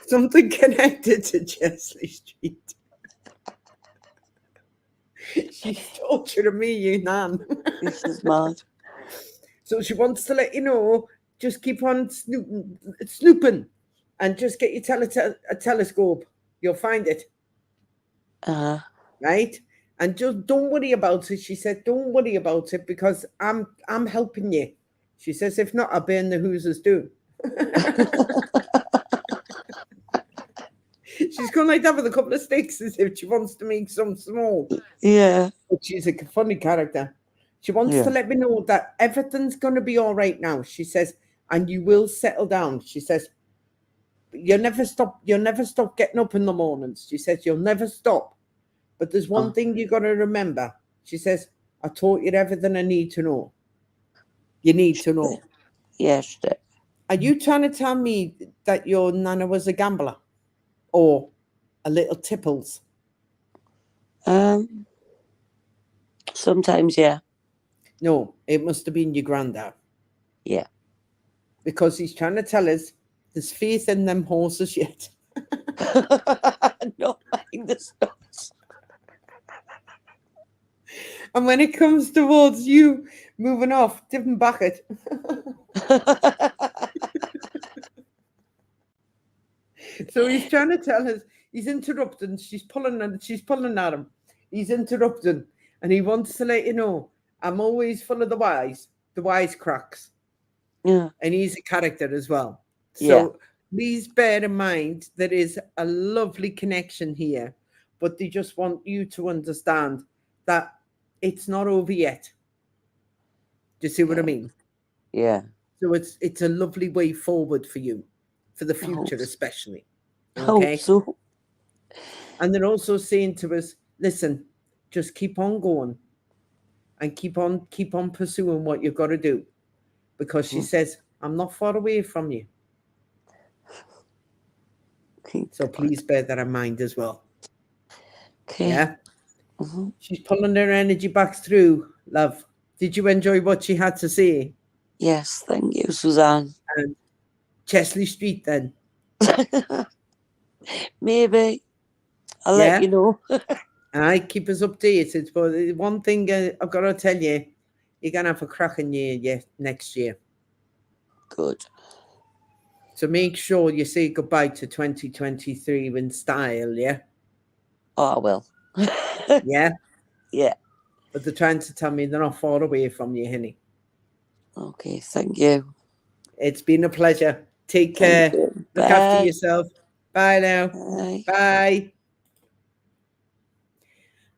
something connected to Chesley Street. She's torturing me, you nan. This is mad. So she wants to let you know, just keep on snooping and just get your a telescope. You'll find it. Right? And just don't worry about it. She said, don't worry about it because I'm helping you. She says, if not, I'll burn the Hoosiers too. She's going like that with a couple of sticks as if she wants to make some smoke. Yeah. But she's a funny character. She wants to let me know that everything's going to be all right now. She says, and you will settle down. She says, you'll never stop getting up in the mornings. She says, you'll never stop. But there's one thing you got to remember. She says, I taught you everything I need to know. You need to know. Yes. Are you trying to tell me that your nana was a gambler? Or a little tipples? Sometimes, yeah. No, it must have been your granddad. Yeah. Because he's trying to tell us there's faith in them horses yet. Not mind the stocks. And when it comes towards you moving off, dip back it. So he's trying to tell us, he's interrupting, she's pulling at him. He's interrupting, and he wants to let you know, I'm always full of the wise cracks. Yeah. And he's a character as well. So please bear in mind there is a lovely connection here, but they just want you to understand that it's not over yet. Do you see what I mean? Yeah. So it's a lovely way forward for you, for the future especially. Okay. So. And they're also saying to us, listen, just keep on going and keep on pursuing what you've got to do. Because she says, I'm not far away from you. So please bear that in mind as well. Okay. Yeah. She's pulling her energy back through, love. Did you enjoy what she had to say? Yes, thank you, Suzanne. And Chesley Street then? Maybe. I'll let you know. I keep us updated. But one thing I've got to tell you, you're going to have a cracking year next year. Good. So make sure you say goodbye to 2023 in style, yeah? Oh, I will. Yeah? Yeah. But they're trying to tell me they're not far away from you, honey. Okay, thank you. It's been a pleasure. Take care. Look after yourself. Bye now. Bye. Bye.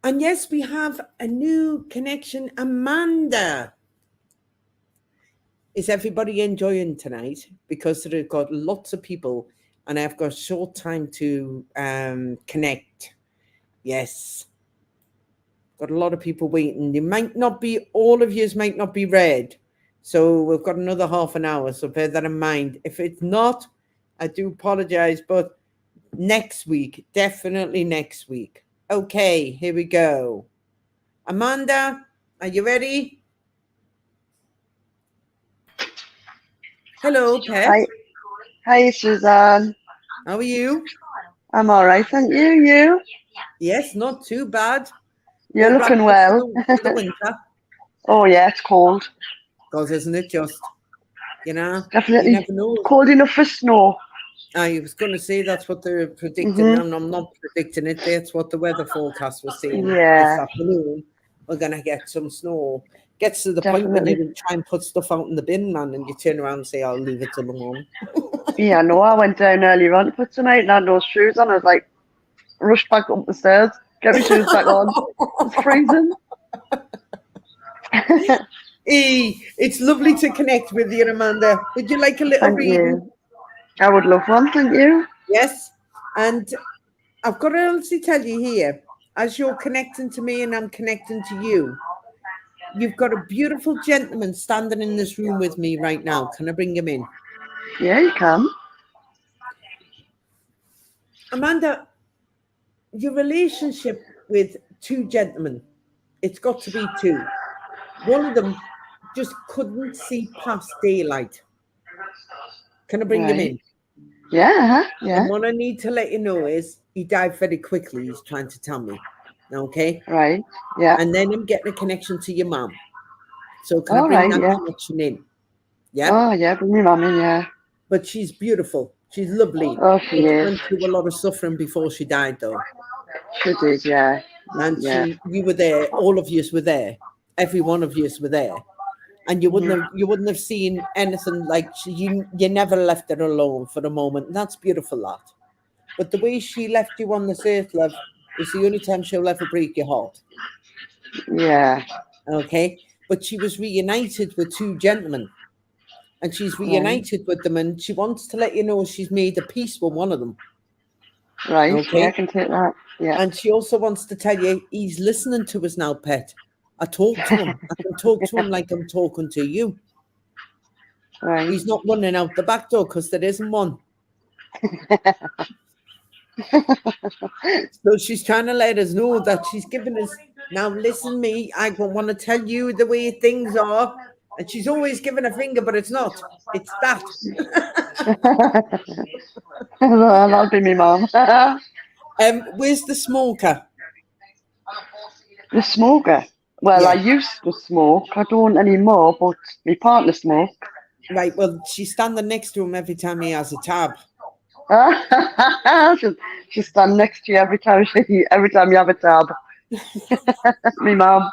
And yes, we have a new connection, Amanda. Is everybody enjoying tonight? Because they've got lots of people and I've got short time to connect. Yes. Got a lot of people waiting. You might not be, all of yous might not be read. So we've got another half an hour. So bear that in mind. If it's not, I do apologize, but next week, definitely next week. Okay, here we go. Amanda, are you ready? Hello, Pet. Hi, Suzanne. How are you? I'm all right, thank you. You? Yes, not too bad. You're All wrapped looking up well. for the winter. Oh yeah, it's cold. Because isn't it just, you Definitely never know. cold enough for snow. I was going to say that's what they're predicting, Mhm. and I'm not predicting it. That's what the weather forecast was saying. This Yeah, afternoon, we're going to get some snow. Gets to the point when definitely. you try and put stuff out in the bin, man, and you turn around and say, I'll leave it till the morning. Yeah, no, I went down earlier on to put some out and had those shoes on. I was like, rushed back up the stairs, get my shoes back on. It's freezing. Hey, it's lovely to connect with you, Amanda. Would you like a little Thank reading? you. I would love one, thank you. Yes. And I've got to honestly tell you here, as you're connecting to me and I'm connecting to you, you've got a beautiful gentleman standing in this room with me right now. Can I bring him in? Yeah, you can. Amanda, your relationship with two gentlemen, it's got to be two. One of them just couldn't see past daylight. Can I bring him Right. in? Yeah, yeah. And what I need to let you know is he died very quickly, he's trying to tell me. Okay? Right. Yeah. And then I'm getting a connection to your mum. So can I All bring right, that yeah. connection in? Yeah? Oh yeah, bring your mum in, yeah. But she's beautiful. She's lovely. Oh, she But she is. went through a lot of suffering before she died, though. She did, yeah. And Yeah. you were there. All of yous were there. Every one of yous were there. And you wouldn't have seen anything like you never left her alone for a moment. And that's beautiful, that. But the way she left you on this earth, love, is the only time she'll ever break your heart. Yeah. Okay? But she was reunited with two gentlemen. And she's reunited with them, and she wants to let you know she's made a peace with one of them. Right. Okay? Yeah, I can take that. Yeah. And she also wants to tell you he's listening to us now, Pet. I talk to him. I can talk to him like I'm talking to you. Right. He's not running out the back door because there isn't one. So she's trying to let us know that she's giving us, now listen me, I want to tell you the way things are. And she's always giving a finger, but it's not. It's that. That'll be me, mum. Where's the smoker? The smoker. Well, Yeah. I used to smoke. I don't anymore, but my partner smoked. Right, well, she's standing next to him every time he has a tab. She's stand next to you every time you have a tab. Me mum.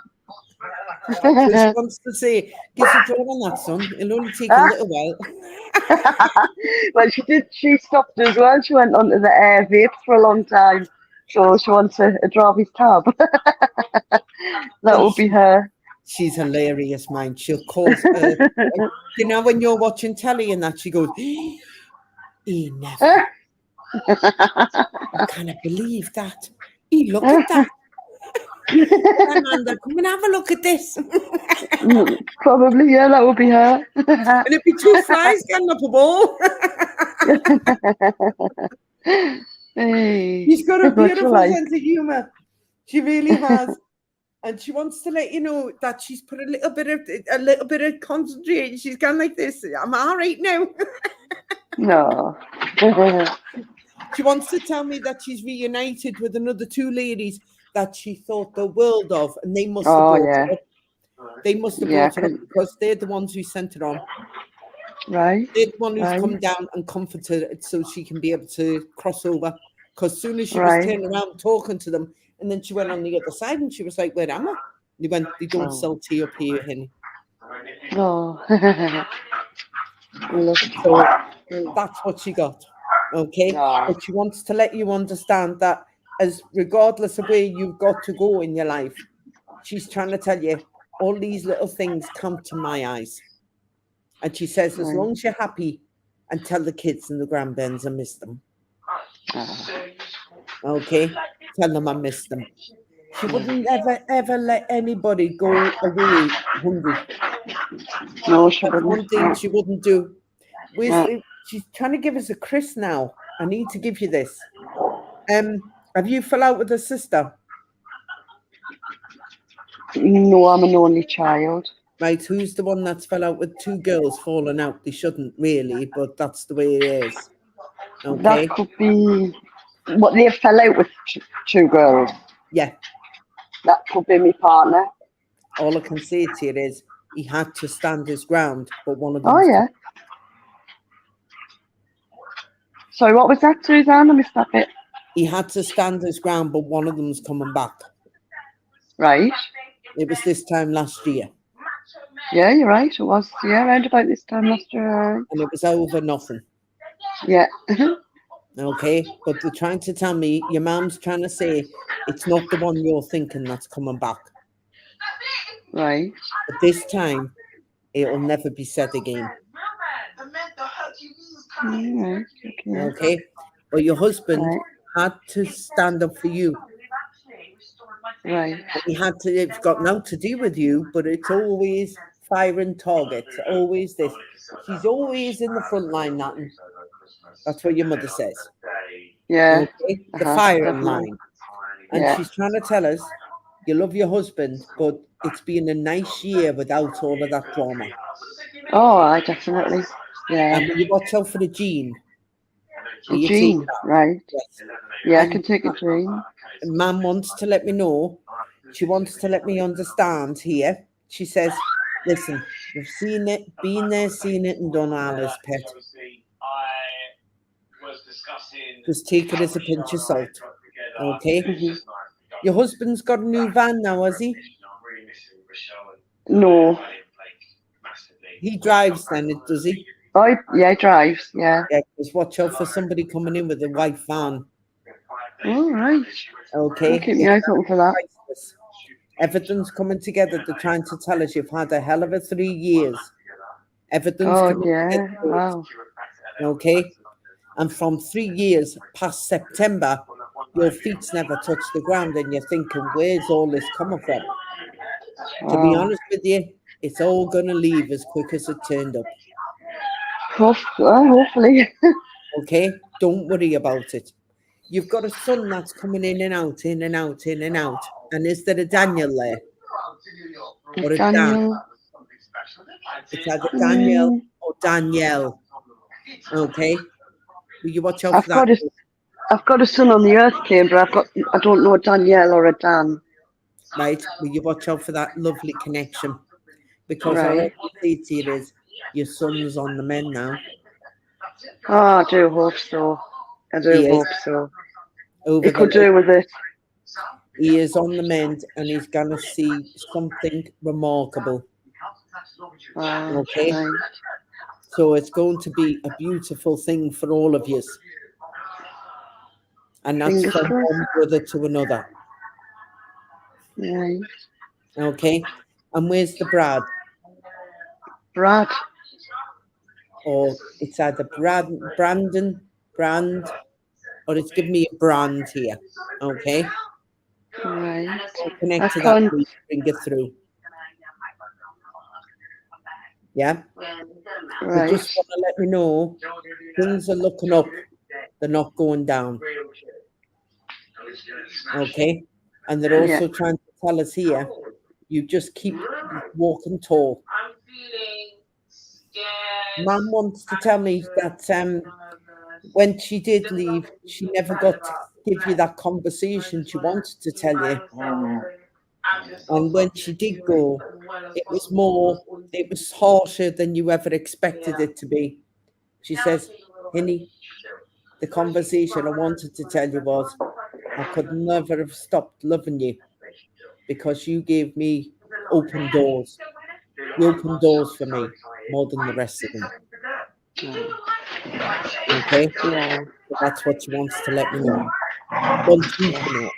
So she wants to say, "Give a draw on that, son. It'll only take a little while." Well, she stopped as well. She went onto the air vapes for a long time. So she wants a draw of his tab. That would be her. She's hilarious, man. She'll call, you know, when you're watching telly and that, she goes, he never. I can't believe that. He look at that. Amanda, come and have a look at this. Probably, yeah, that would be her. And it'd be two flies getting up a ball. Hey, She's got a what's beautiful your life? sense of humour. She really has. And she wants to let you know that she's put a little bit of concentration. She's gone like this. I'm all right now. No. She wants to tell me that she's reunited with another two ladies that she thought the world of, and they must have brought yeah. her up. They must have Yeah, brought her up because they're the ones who sent her on. Right. They're the one who's Right. come down and comforted her so she can be able to cross over. Because as soon as she Right. was turning around talking to them, and then she went on the other side and she was like, "Where am I?" They went, "They don't Oh. sell tea up here, honey." Oh. So that's what she got. Okay. No. But she wants to let you understand that as regardless of where you've got to go in your life, she's trying to tell you all these little things come to my eyes. And she says, as Right. long as you're happy, and tell the kids and the grandbairns I miss them. Oh, Okay? Tell them I miss them. She yeah. wouldn't ever let anybody go away hungry. No, she That's one wouldn't. thing No. she wouldn't do. No. She's trying to give us a Chris now. I need to give you this. Have you fell out with her sister? No, I'm an only child. Right, who's the one that's fell out with two girls falling out? They shouldn't really, but that's the way it is. Okay? That could be what they fell out with two girls. Yeah. That could be my partner. All I can say to you is he had to stand his ground, but one of Oh them. yeah. Sorry, what was that, Suzanne? I missed that bit. He had to stand his ground, but one of them's coming back. Right. It was this time last year. Yeah, you're right. It was, yeah, around about this time last year. And it was over nothing. Yeah. Okay? But they're trying to tell me, your mum's trying to say, it's not the one you're thinking that's coming back. Right. But this time, it'll never be said again. Right. Okay. Okay? But your husband Right. had to stand up for you. Right. And he had to, it's got nothing to do with you, but it's always firing targets, always this. She's always in the front line, Nathan. That's what your mother says. Yeah. Okay? The Uh-huh, firing definitely. line. And Yeah. she's trying to tell us you love your husband, but it's been a nice year without all of that drama. Oh, I definitely. Yeah. And will you watch out for the gene? Will you take Jean. that? Right. Yes. Yeah, I And can take a Jean. Mum wants to let me know. She wants to let me understand here. She says, listen, we've seen it, been there, seen it, and done Alice, pet. Just take it as a pinch of salt. Okay? Mhm. Your husband's got a new van now, has he? No. He drives then, does he? Oh, yeah, he drives. Yeah. Yeah, just watch out for somebody coming in with a white van. All right. Okay? I'll keep my eyes open for that. Priceless. Everything's coming together. They're trying to tell us you've had a hell of a 3 years. Everything's Oh, coming yeah. together. Wow. Okay? And from 3 years past September, your feet's never touched the ground and you're thinking, where's all this coming from? To be Wow. honest with you, it's all going to leave as quick as it turned up. Hopefully. Okay? Don't worry about it. You've got a son that's coming in and out, in and out, in and out. And is there a Daniel there? Or a Dan? Daniel. It's either Daniel or Danielle. Okay? Will you watch out for that? I've got a son on the earth plane, but I don't know a Danielle or a Dan. Right? Will you watch out for that lovely connection? Because all Right. I say to you is, your son's on the mend now. Oh, I do hope so. I do He is. hope so. Over He could do with it. He is on the mend and he's going to see something remarkable. Okay? Right. So it's going to be a beautiful thing for all of you. And that's Fingers from crossed. one brother to another. Right. Okay? And where's the Brad? Brad. Or it's either Brandon, or it's giving me a brand here. Okay? Right. So connect I to that, can't- please, bring it through. Yeah? They Right. just want to let me know things are looking up. They're not going down. Okay? And they're also trying to tell us here, you just keep walking tall. Mum wants to tell me that when she did leave, she never got to give you that conversation she wanted to tell you. And when she did go, it was harsher than you ever expected it to be. She says, Hinny, the conversation I wanted to tell you was, I could never have stopped loving you because you gave me open doors. You opened doors for me more than the rest of them. Okay? Yeah. So that's what she wants to let me know. Wants me to know.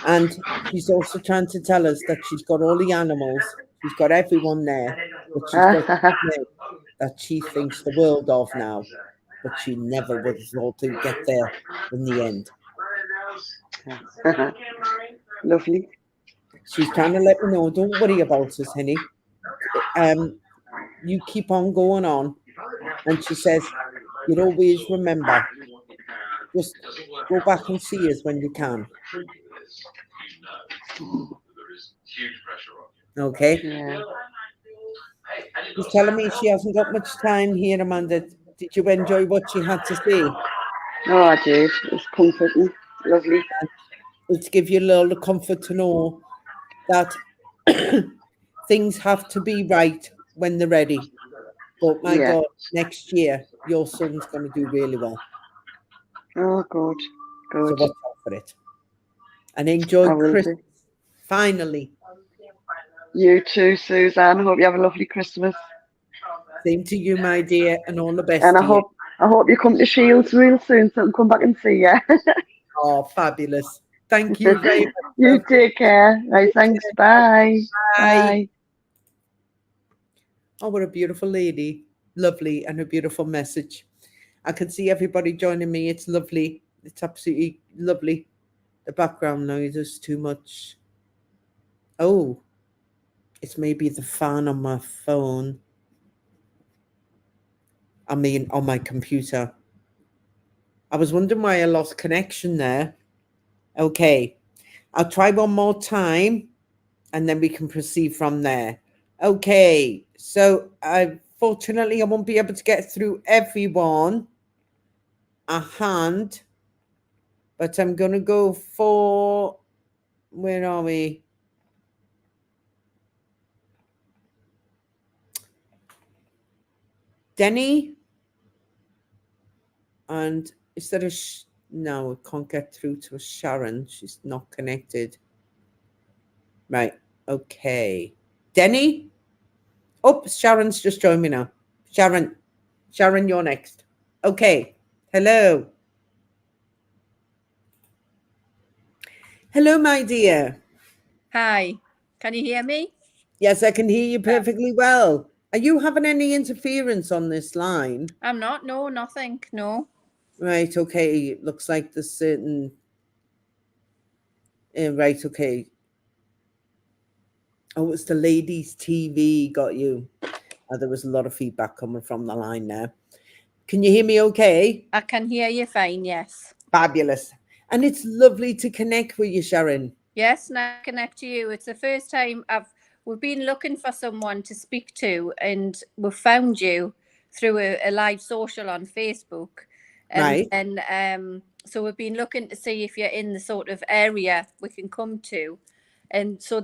And she's also trying to tell us that she's got all the animals, she's got everyone there, but she's got that she thinks the world of now, but she never would have thought to get there in the end. Lovely. She's trying to let me know, don't worry about us, honey. You keep on going on. And she says, you'll always remember, just go back and see us when you can. Okay. Yeah. She's telling me she hasn't got much time here, Amanda. Did you enjoy what she had to say? Oh, I did. It was comforting. Lovely. It's give you a little comfort to know that things have to be right when they're ready. But my Yeah. God, next year your son's going to do really well. Oh, good. So Good. watch out for it. And enjoy I will Christmas. do. Finally. You too, Suzanne. Hope you have a lovely Christmas. Same to you, my dear, and all the best And to you. I hope you come to Shields real soon so I can come back and see you. Oh, fabulous. Thank you very much. You Love. take care. Right, thanks. Bye. Bye. Oh, what a beautiful lady. Lovely, and a beautiful message. I can see everybody joining me. It's lovely. It's absolutely lovely. The background noise is too much. Oh, it's maybe the fan on my phone. I mean, on my computer. I was wondering why I lost connection there. Okay, I'll try one more time and then we can proceed from there. Okay, so fortunately I won't be able to get through everyone a hand, but I'm going to go for, where are we? Denny? And instead of, no, I can't get through to Sharon. She's not connected. Right, okay. Denny? Oh, Sharon's just joined me now. Sharon, you're next. Okay, hello. Hello, my dear. Hi, can you hear me? Yes, I can hear you perfectly well. Are you having any interference on this line? I'm not. No, nothing. No. Right, okay. It looks like there's certain... right, okay. Oh, it's the ladies' TV got you. There was a lot of feedback coming from the line there. Can you hear me okay? I can hear you fine, yes. Fabulous. And it's lovely to connect with you, Sharon. Yes, and I connect to you. It's the first time we've been looking for someone to speak to, and we've found you through a live social on Facebook. Right. And so we've been looking to see if you're in the sort of area we can come to. And so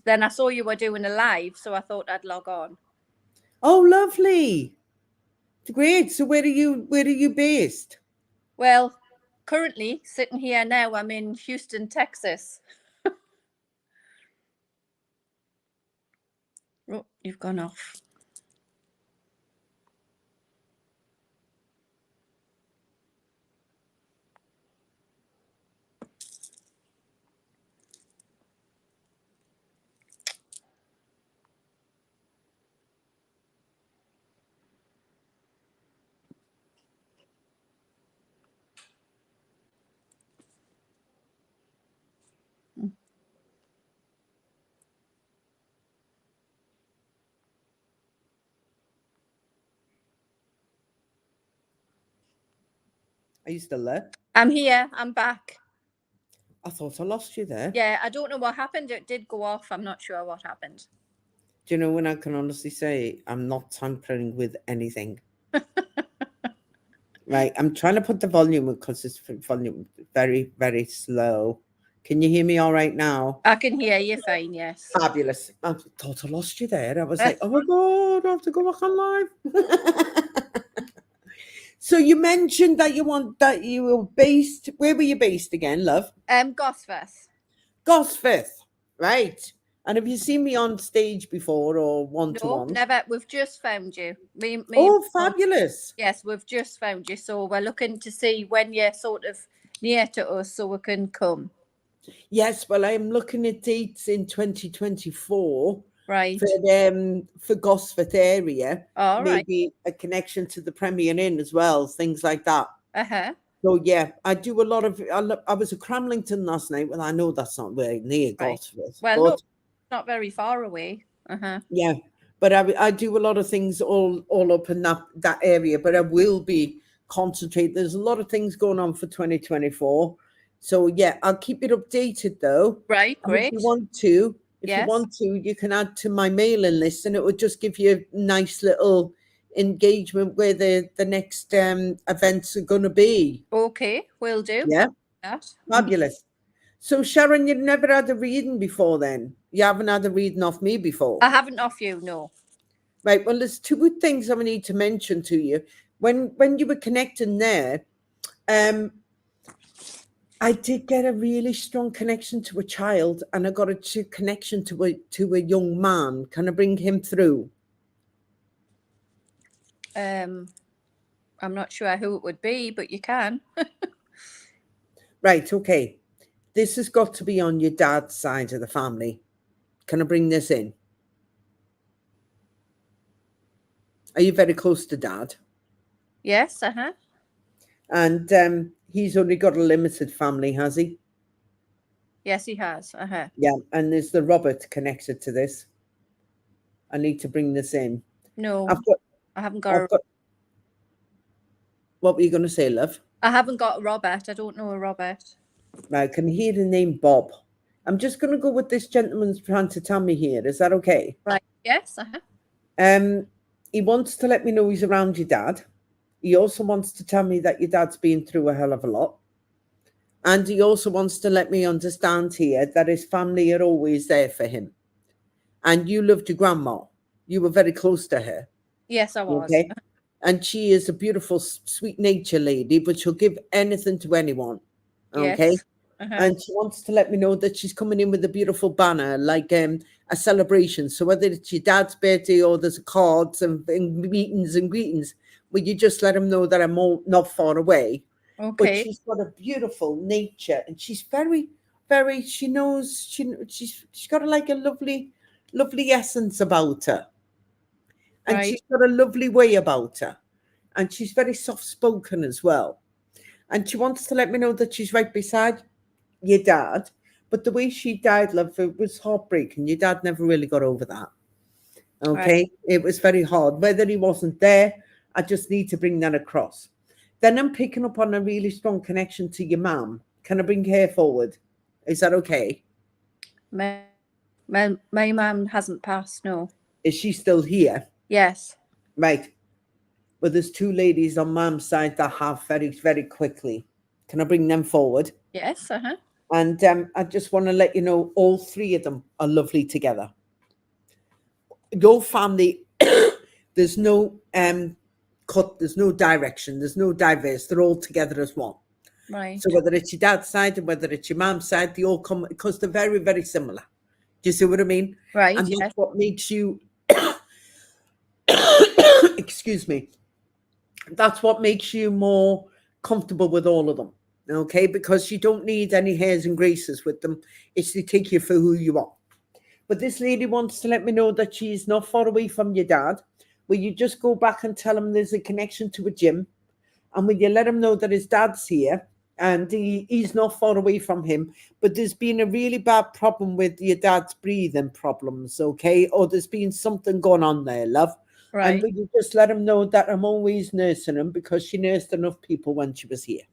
then I saw you were doing a live, so I thought I'd log on. Oh, lovely. Great. So where are you based? Well, currently sitting here now, I'm in Houston, Texas. Oh, you've gone off. Are you still there? I'm here. I'm back. I thought I lost you there. Yeah, I don't know what happened. It did go off. I'm not sure what happened. Do you know when I can honestly say I'm not tampering with anything? Right. I'm trying to put the volume because it's volume very, very slow. Can you hear me all right now? I can hear you fine, yes. Fabulous. I thought I lost you there. I was like, oh my God, I have to go back on live. So you mentioned that you were based, where were you based again, love? Gosforth. Gosforth, right. And have you seen me on stage before or one-to-one? No, never. We've just found you. Oh, fabulous. Yes, we've just found you. So we're looking to see when you're sort of near to us so we can come. Yes, well, I'm looking at dates in 2024. Right. For Gosforth area, All right. maybe a connection to the Premier Inn as well, things like that. Uh-huh. So yeah, I do a lot of. I was at Cramlington last night. Well, I know that's not very near Right. Gosforth, Well, but no, not very far away. Uh-huh. yeah, but I do a lot of things all up in that area. But I will be concentrate. There's a lot of things going on for 2024. So yeah, I'll keep it updated though. Right, And if great. you want to, Yes. you can add to my mailing list, and it would just give you a nice little engagement where the next events are going to be. Okay, will do. Yeah, That. fabulous. So Sharon, you've never had a reading before, then? You haven't had a reading off me before? I haven't off you, no. Right. Well, there's two good things I need to mention to you. When you were connecting there, I did get a really strong connection to a child, and I got a connection to a young man. Can I bring him through? I'm not sure who it would be, but you can. Right. Okay. This has got to be on your dad's side of the family. Can I bring this in? Are you very close to dad? Yes, uh-huh. And he's only got a limited family, has he? Yes, he has. Uh-huh. Yeah. And there's the Robert connected to this. I need to bring this in. No, I haven't got What were you going to say, love? I haven't got Robert. I don't know a Robert. I can hear the name Bob. I'm just going to go with this gentleman's trying to tell me here. Is that okay? Right. Yes, uh-huh. He wants to let me know he's around your dad. He also wants to tell me that your dad's been through a hell of a lot. And he also wants to let me understand here that his family are always there for him. And you loved your grandma. You were very close to her. Yes, I was. Okay. And she is a beautiful, sweet nature lady, but she'll give anything to anyone. Okay. Yes. Uh-huh. And she wants to let me know that she's coming in with a beautiful banner, like a celebration. So whether it's your dad's birthday or there's cards and meetings and greetings, will you just let him know that I'm not far away? But Okay. she's got a beautiful nature, and she's very, very. She knows she's got like a lovely essence about her, and Right. she's got a lovely way about her, and she's very soft spoken as well. And she wants to let me know that she's right beside your dad, but the way she died, love, it was heartbreaking. Your dad never really got over that. Okay. It was very hard. Whether he wasn't there, I just need to bring that across. Then I'm picking up on a really strong connection to your mum. Can I bring her forward? Is that okay? My mum hasn't passed, no. Is she still here? Yes. Right. Well, there's two ladies on mum's side that have very, very quickly. Can I bring them forward? Yes, uh-huh. And I just want to let you know all three of them are lovely together. Your family, there's no cut, there's no direction, there's no diverse. They're all together as one. Right. So whether it's your dad's side and whether it's your mum's side, they all come because they're very, very similar. Do you see what I mean? Right. And Yes. that's what makes you, excuse me, that's what makes you more comfortable with all of them. Okay, because you don't need any hairs and graces with them. It's to take you for who you are. But this lady wants to let me know that she's not far away from your dad. Will you just go back and tell him there's a connection to a gym? And will you let him know that his dad's here and he's not far away from him? But there's been a really bad problem with your dad's breathing problems, okay? Or there's been something going on there, love. Right. And will you just let him know that I'm always nursing him because she nursed enough people when she was here.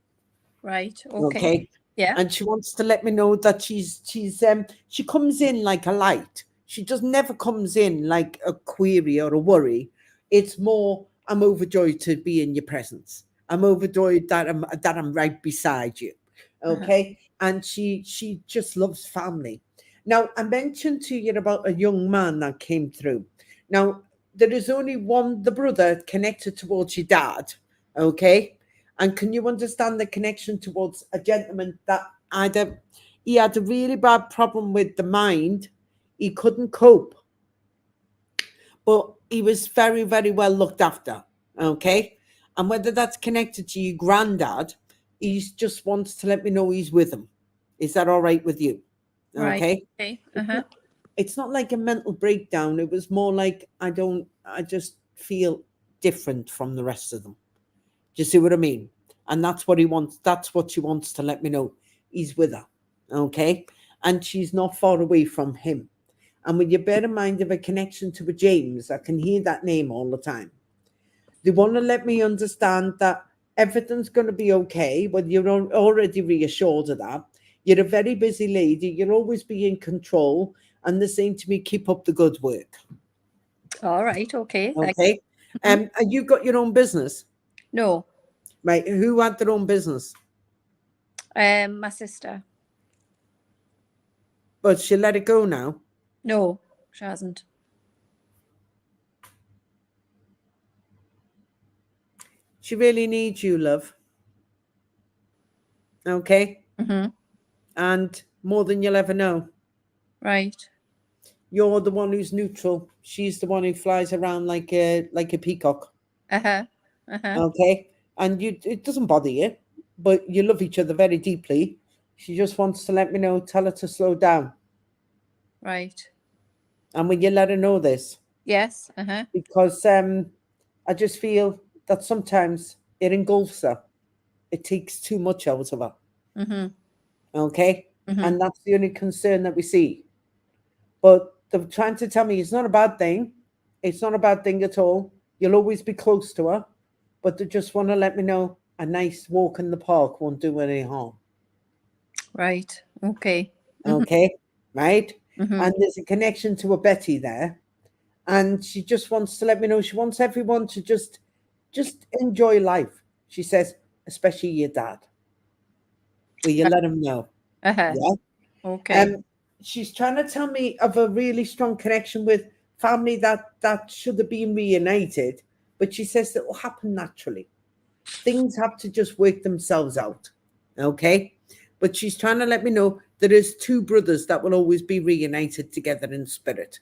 Right. Okay. Yeah. And she wants to let me know that she comes in like a light. She just never comes in like a query or a worry. It's more, I'm overjoyed to be in your presence. I'm overjoyed that I'm right beside you. Okay. And she just loves family. Now, I mentioned to you about a young man that came through. Now, there is only one, the brother connected towards your dad. Okay. And can you understand the connection towards a gentleman that he had a really bad problem with the mind. He couldn't cope. But he was very, very well looked after. Okay. And whether that's connected to your granddad, he just wants to let me know he's with him. Is that all right with you? Right. Okay. Okay. Uh-huh. it's not like a mental breakdown. It was more like I just feel different from the rest of them. Do you see what I mean? And that's what he wants. That's what she wants to let me know. He's with her. Okay. And she's not far away from him. And when you bear in mind of a connection to a James, I can hear that name all the time. They want to let me understand that everything's going to be okay. Well, you're already reassured of that. You're a very busy lady. You'll always be in control. And they're saying to me, keep up the good work. All right. Okay. Okay. And you got your own business? No. Right. Who had their own business? My sister. But she let it go now. No, she hasn't. She really needs you, love. Okay. Mm-hmm. And more than you'll ever know. Right. You're the one who's neutral. She's the one who flies around like a peacock. Uh-huh. Okay. And it doesn't bother you, but you love each other very deeply. She just wants to let me know, tell her to slow down. Right. And when you let her know this, Yes. Uh-huh. because I just feel that sometimes it engulfs her. It takes too much out of her. Mm-hmm. Okay. Mm-hmm. And that's the only concern that we see. But they're trying to tell me it's not a bad thing. It's not a bad thing at all. You'll always be close to her. But they just want to let me know a nice walk in the park won't do any harm. Right. Okay. Okay. Right. Mm-hmm. And there's a connection to a Betty there. And she just wants to let me know she wants everyone to just enjoy life. She says, especially your dad. Will you let him know? Uh-huh. Yeah. Okay. She's trying to tell me of a really strong connection with family that should have been reunited, but she says it will happen naturally. Things have to just work themselves out. Okay. But she's trying to let me know there is two brothers that will always be reunited together in spirit.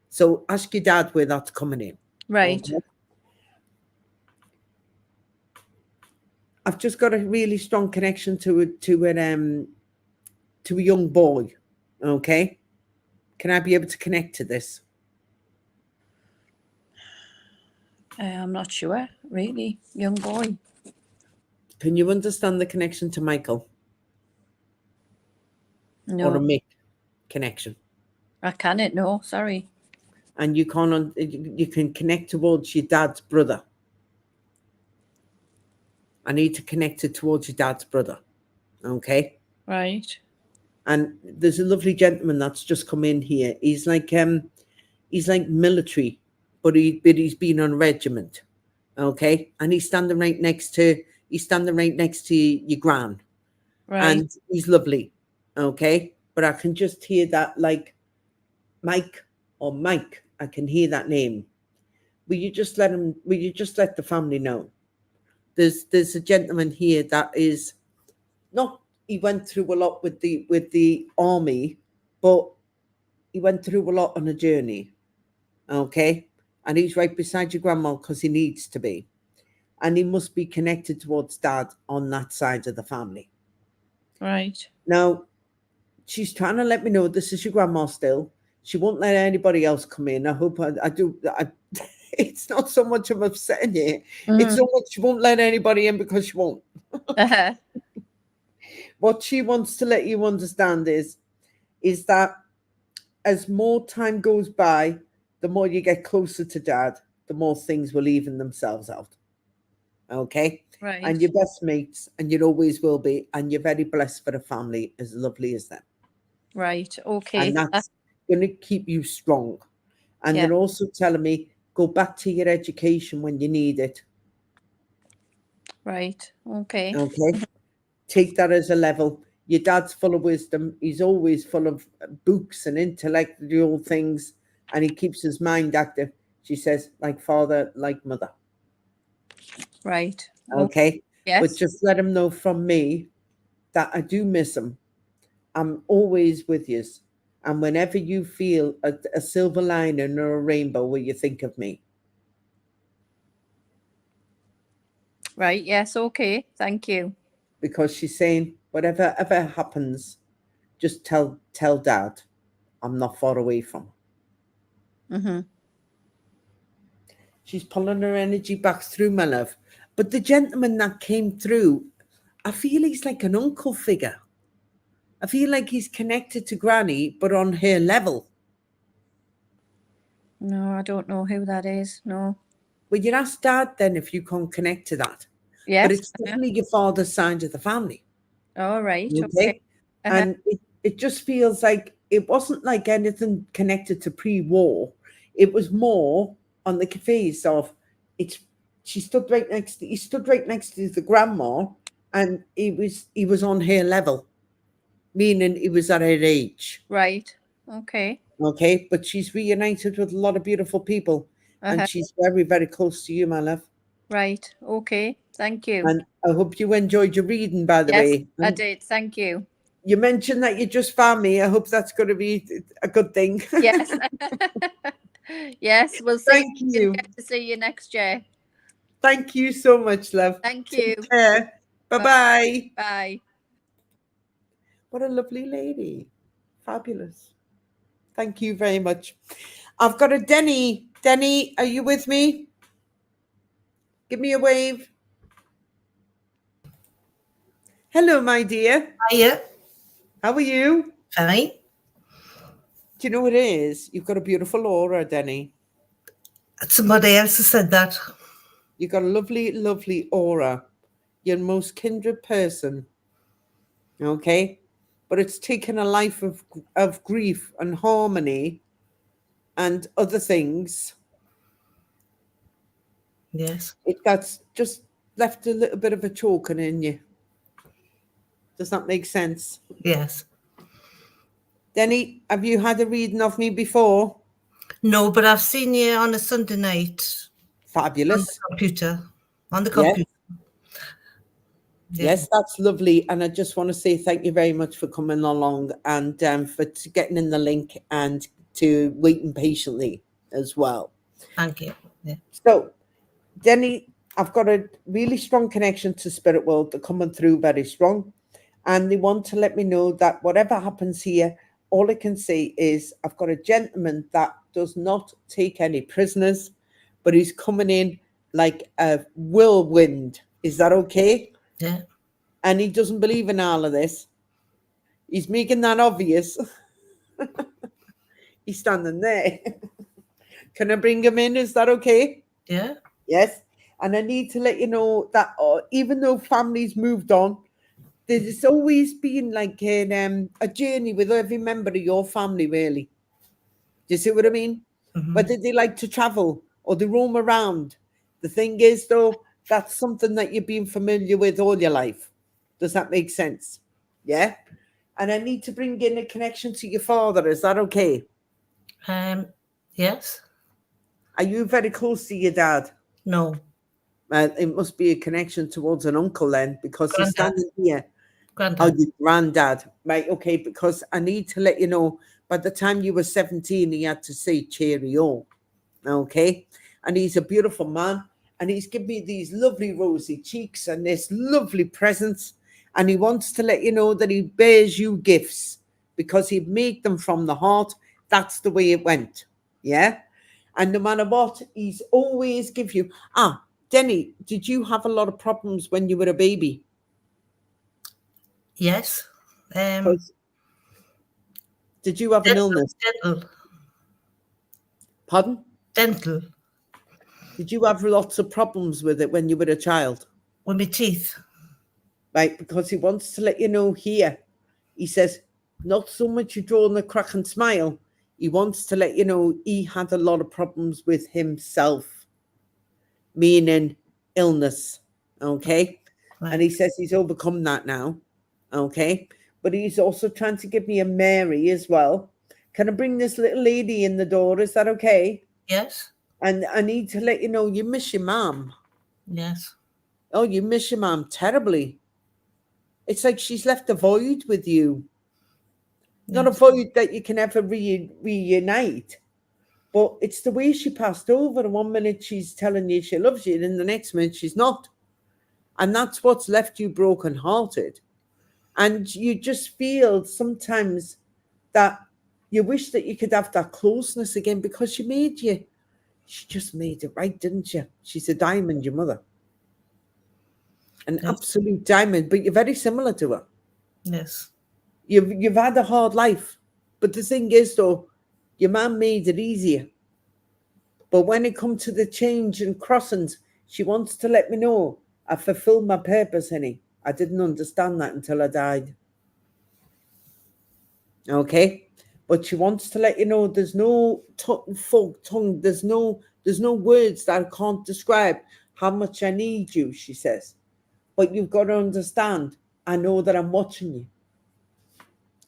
So ask your dad where that's coming in. Right. Okay? I've just got a really strong connection to a young boy. Okay. Can I be able to connect to this? I'm not sure, really. Young boy. Can you understand the connection to Michael? No. Or a Mick connection? I cannot. No. Sorry. And you can connect towards your dad's brother. I need to connect it towards your dad's brother. Okay. Right. And there's a lovely gentleman that's just come in here. He's like military, but he's been on regiment. Okay. And he's standing right next to your gran. Right. And he's lovely. Okay. But I can just hear that like Mike or Mike. I can hear that name. Will you just let the family know? There's a gentleman here that is not, he went through a lot with the army, but he went through a lot on a journey. Okay. And he's right beside your grandma because he needs to be. And he must be connected towards dad on that side of the family. Right. Now, she's trying to let me know this is your grandma still. She won't let anybody else come in. I hope I do. It's not so much of upsetting you. It's so much she won't let anybody in because she won't. Uh-huh. What she wants to let you understand is that as more time goes by, the more you get closer to dad, the more things will even themselves out. Okay? Right. And your best mates, and you always will be, and you're very blessed for a family as lovely as them. Right. Okay. And that's going to keep you strong. And Yeah. they're also telling me, go back to your education when you need it. Right. Okay. Okay? Take that as a level. Your dad's full of wisdom. He's always full of books and intellectual things, and he keeps his mind active. She says, like father, like mother. Right. Okay? Yes. But just let him know from me that I do miss him. I'm always with you. And whenever you feel a silver lining or a rainbow, will you think of me? Right. Yes. Okay. Thank you. Because she's saying, whatever ever happens, just tell dad. I'm not far away from her. Mm-hmm. She's pulling her energy back through, my love. But the gentleman that came through, I feel he's like an uncle figure. I feel like he's connected to Granny, but on her level. No, I don't know who that is. No. Well, you'd ask Dad then if you can connect to that. Yes. But it's definitely your father's side of the family. All right. Okay. Okay. And it just feels like it wasn't like anything connected to pre-war. It was more on the phase of he stood right next to the grandma, and he was on her level, meaning he was at her age. Right. Okay. Okay, but she's reunited with a lot of beautiful people, and she's very, very close to you, my love. Right. Okay. Thank you. And I hope you enjoyed your reading, by the way. I did. Thank you. You mentioned that you just found me. I hope that's going to be a good thing. Yes. Yes. We'll see. Thank you. Get to see you next year. Thank you so much, love. Thank you. Take care. Bye-bye. Bye. What a lovely lady. Fabulous. Thank you very much. I've got a Denny. Denny, are you with me? Give me a wave. Hello, my dear. Hiya. How are you? Fine. Do you know what it is? You've got a beautiful aura, Denny. Somebody else has said that. You've got a lovely, lovely aura. You're the most kindred person. Okay? But it's taken a life of grief and harmony and other things. Yes. It got just left a little bit of a choking in you. Does that make sense? Yes. Denny, have you had a reading of me before? No, but I've seen you on a Sunday night. Fabulous. On the computer. Yes. Yeah. Yes, that's lovely. And I just want to say thank you very much for coming along and for getting in the link and to waiting patiently as well. Thank you. Yeah. So, Denny, I've got a really strong connection to Spirit World. They're coming through very strong. And they want to let me know that whatever happens here, all I can say is I've got a gentleman that does not take any prisoners, but he's coming in like a whirlwind. Is that okay? Yeah. And he doesn't believe in all of this. He's making that obvious. He's standing there. Can I bring him in? Is that okay? Yeah. Yes. And I need to let you know that even though families moved on, there's always been like a journey with every member of your family, really. Do you see what I mean? Mm-hmm. Whether they like to travel or they roam around. The thing is, though, that's something that you've been familiar with all your life. Does that make sense? Yeah? And I need to bring in a connection to your father. Is that okay? Yes. Are you very close to your dad? No. It must be a connection towards an uncle then, because Granddad. he's standing here. Granddad. Oh, your granddad. Right, okay, because I need to let you know, by the time you were 17, he had to say cheerio. Okay? And he's a beautiful man. And he's given me these lovely rosy cheeks and this lovely presence. And he wants to let you know that he bears you gifts because he made them from the heart. That's the way it went. Yeah? And no matter what, he's always give you... Denny, did you have a lot of problems when you were a baby? Yes. Did you have an illness? Dental. Pardon? Dental. Did you have lots of problems with it when you were a child? With my teeth. Right, because he wants to let you know here. He says, not so much you draw on the crack and smile. He wants to let you know he had a lot of problems with himself, meaning illness, okay? Right. And he says he's overcome that now, okay? But he's also trying to give me a Mary as well. Can I bring this little lady in the door? Is that okay? Yes. And I need to let you know you miss your mom. Yes. Oh, you miss your mom terribly. It's like she's left a void with you. Yes. Not a void that you can ever reunite. But it's the way she passed over. 1 minute she's telling you she loves you, and then the next minute she's not. And that's what's left you brokenhearted. And you just feel sometimes that You wish that you could have that closeness again because she just made it right, didn't she? She's a diamond, your mother. An Yes. absolute diamond, but you're very similar to her. Yes. You've had a hard life. But the thing is, though, your mum made it easier. But when it comes to the change and crossings, she wants to let me know I fulfilled my purpose, honey. I didn't understand that until I died. Okay? But she wants to let you know there's no tongue, there's no words that I can't describe how much I need you, she says. But you've got to understand, I know that I'm watching you.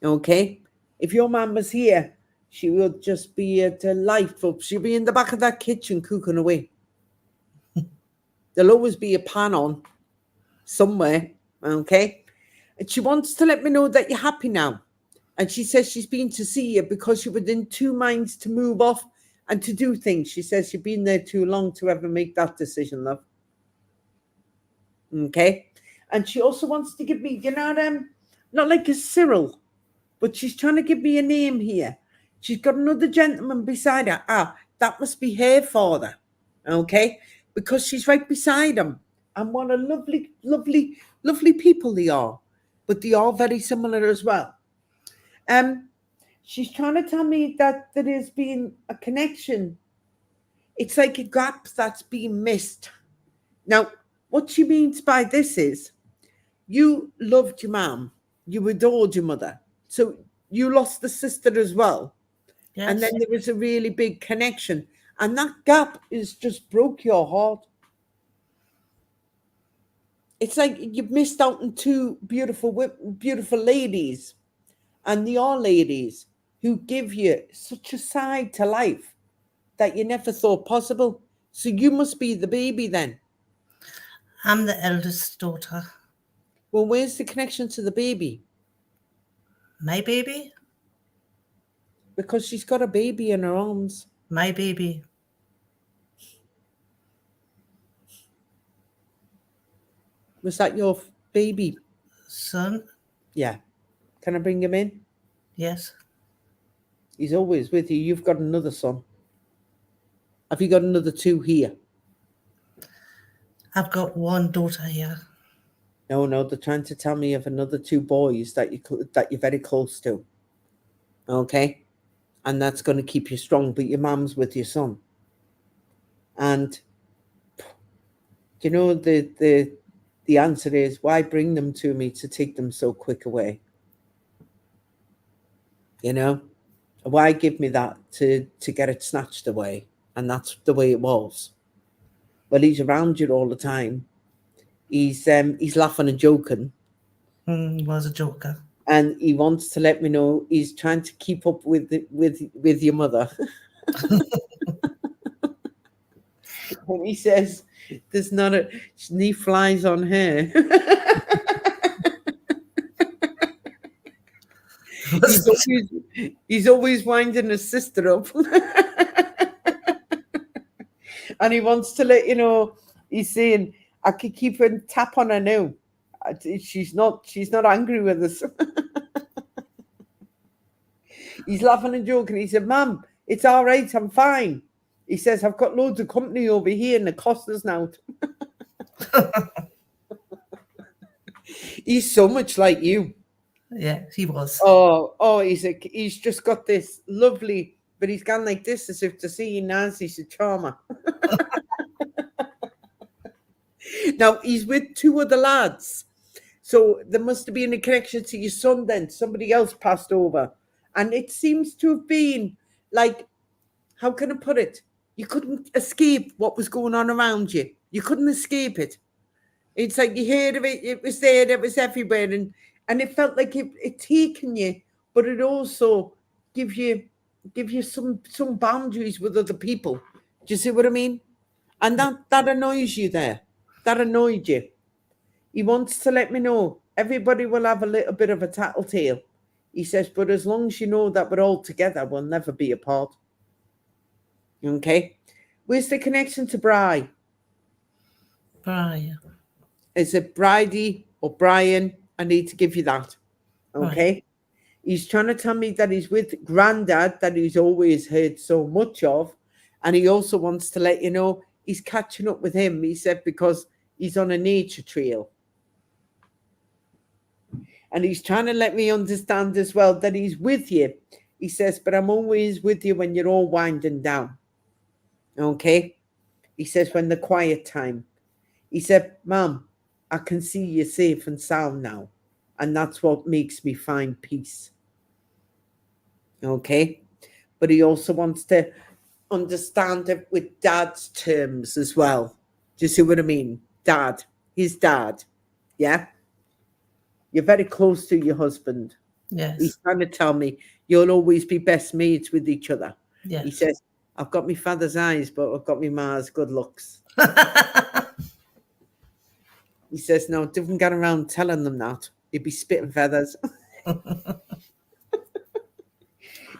Okay? If your mum was here, she would just be delightful. She'll be in the back of that kitchen cooking away. There'll always be a pan on somewhere, okay? And she wants to let me know that you're happy now. And she says she's been to see you because you were in two minds to move off and to do things. She says you've been there too long to ever make that decision, love. Okay? And she also wants to give me, not like a Cyril, but she's trying to give me a name here. She's got another gentleman beside her. That must be her father, okay? Because she's right beside him. And what a lovely, lovely, lovely people they are. But they are very similar as well. She's trying to tell me that there has been a connection. It's like a gap that's been missed. Now, what she means by this is you loved your mum. You adored your mother. So you lost the sister as well. Yes. And then there was a really big connection. And that gap is just broke your heart. It's like you've missed out on two beautiful ladies. And they are ladies who give you such a side to life that you never thought possible. So you must be the baby then. I'm the eldest daughter. Well, where's the connection to the baby? My baby? Because she's got a baby in her arms. My baby. Was that your baby? Son? Yeah. Can I bring him in? Yes. He's always with you. You've got another son. Have you got another two here? I've got one daughter here. No, they're trying to tell me of another two boys that you're very close to. Okay? And that's going to keep you strong, but your mum's with your son. And you know the answer is, why bring them to me to take them so quick away? You know? Why give me that to get it snatched away? And that's the way it was. Well, he's around you all the time. He's laughing and joking. He was a joker. And he wants to let me know he's trying to keep up with your mother. And he says there's not a knee flies on her. he's always winding his sister up. And he wants to let you know, he's saying, I could keep a tap on her now. She's not angry with us. He's laughing and joking. He said, Mum, it's all right, I'm fine. He says, I've got loads of company over here and the cost us now. He's so much like you. Yeah, he was. Oh, he's just got this lovely, but he's gone like this as if to see Nancy's a charmer. Now, he's with two other lads. So there must have been a connection to your son then. Somebody else passed over. And it seems to have been like, how can I put it? You couldn't escape what was going on around you. You couldn't escape it. It's like you heard of it. It was there. It was everywhere. And it felt like it taken you, but it also give you some boundaries with other people. Do you see what I mean? And that annoys you there. That annoyed you. He wants to let me know everybody will have a little bit of a tattletale. He says, but as long as you know that we're all together, we'll never be apart. Okay? Where's the connection to Bri? Brian. Is it Bridie or Brian? I need to give you that. Okay? Right. He's trying to tell me that he's with Grandad that he's always heard so much of. And he also wants to let you know he's catching up with him, he said, because he's on a nature trail. And he's trying to let me understand as well that he's with you. He says, but I'm always with you when you're all winding down. Okay? He says, when the quiet time. He said, Mom, I can see you safe and sound now. And that's what makes me find peace. Okay? But he also wants to understand it with Dad's terms as well. Do you see what I mean? Dad, his dad. Yeah? You're very close to your husband. Yes. He's trying to tell me you'll always be best mates with each other. Yes. He says, I've got my father's eyes, but I've got my ma's good looks. He says, no, don't get around telling them that. You'd be spitting feathers.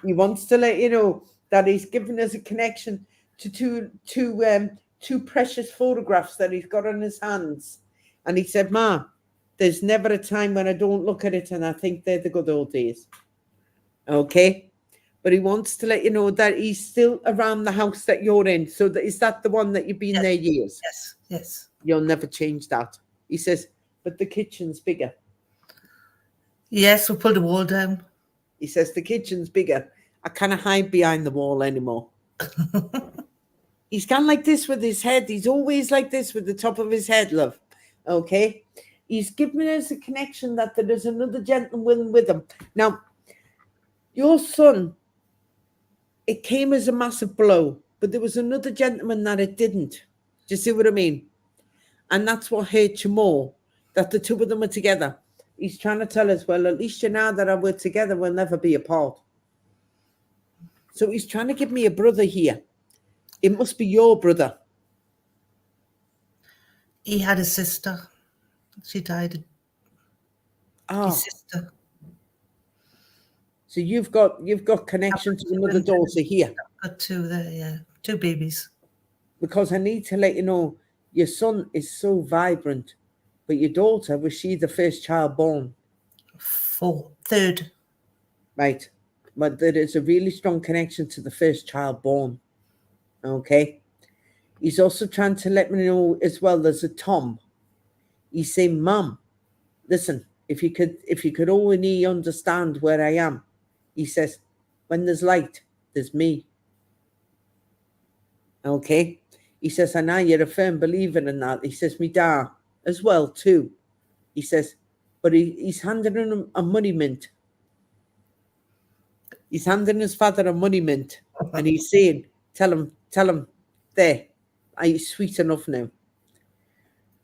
He wants to let you know that he's given us a connection to two precious photographs that he's got on his hands. And he said, Ma, there's never a time when I don't look at it and I think they're the good old days. Okay? But he wants to let you know that he's still around the house that you're in. So is that the one that you've been Yes. there years? Yes, yes. You'll never change that. He says, but the kitchen's bigger. Yes, we pulled the wall down. He says, the kitchen's bigger. I can't hide behind the wall anymore. He's gone like this with his head. He's always like this with the top of his head, love. Okay? He's given us a connection that there is another gentleman with him. Now, your son, it came as a massive blow, but there was another gentleman that it didn't. Do you see what I mean? And that's what hurt you more, that the two of them are together. He's trying to tell us, well, at least you know that we're together, we'll never be apart. So he's trying to give me a brother here. It must be your brother. He had a sister. She died. His sister. So you've got connection to another daughter here. Got two there, yeah. Two babies. Because I need to let you know, your son is so vibrant, but your daughter, was she the first child born? Third. Right. But there is a really strong connection to the first child born. Okay. He's also trying to let me know as well, there's a Tom. He's saying, Mum, listen, if you could only understand where I am. He says, when there's light, there's me. Okay. He says, I know you're a firm believer in that. He says, me dad as well too. He says, but he's handing him a money mint. He's handing his father a money mint. And he's saying, tell him, there, are you sweet enough now?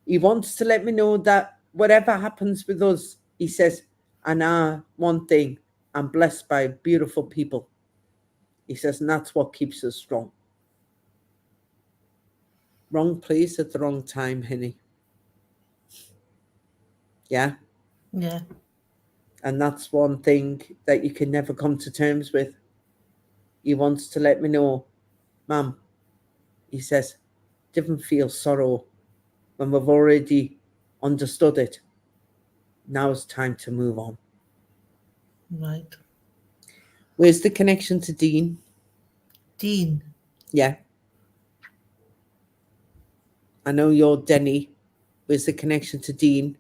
He wants to let me know that whatever happens with us, he says, I know one thing, I'm blessed by beautiful people. He says, and that's what keeps us strong. Wrong place at the wrong time, Henny. Yeah? Yeah. And that's one thing that you can never come to terms with. He wants to let me know, Mum, he says, didn't feel sorrow when we've already understood it. Now it's time to move on. Right. Where's the connection to Dean? Dean. Yeah. I know you're Denny. Where's the connection to Dean?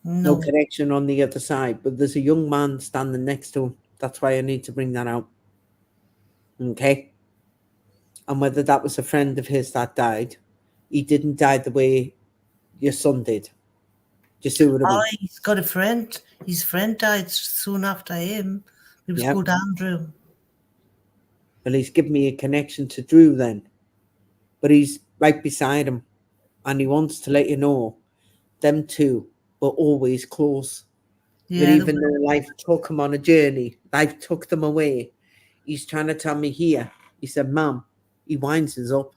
No connection on the other side, but there's a young man standing next to him. That's why I need to bring that out. Okay? And whether that was a friend of his that died, he didn't die the way your son did. Do you see what I mean? Oh, he's got a friend. His friend died soon after him. It was called Andrew. Well, he's given me a connection to Drew then. But he's right beside him. And he wants to let you know, them two were always close. Yeah, but even though life took him on a journey, life took them away, he's trying to tell me here. He said, Mum, he winds us up.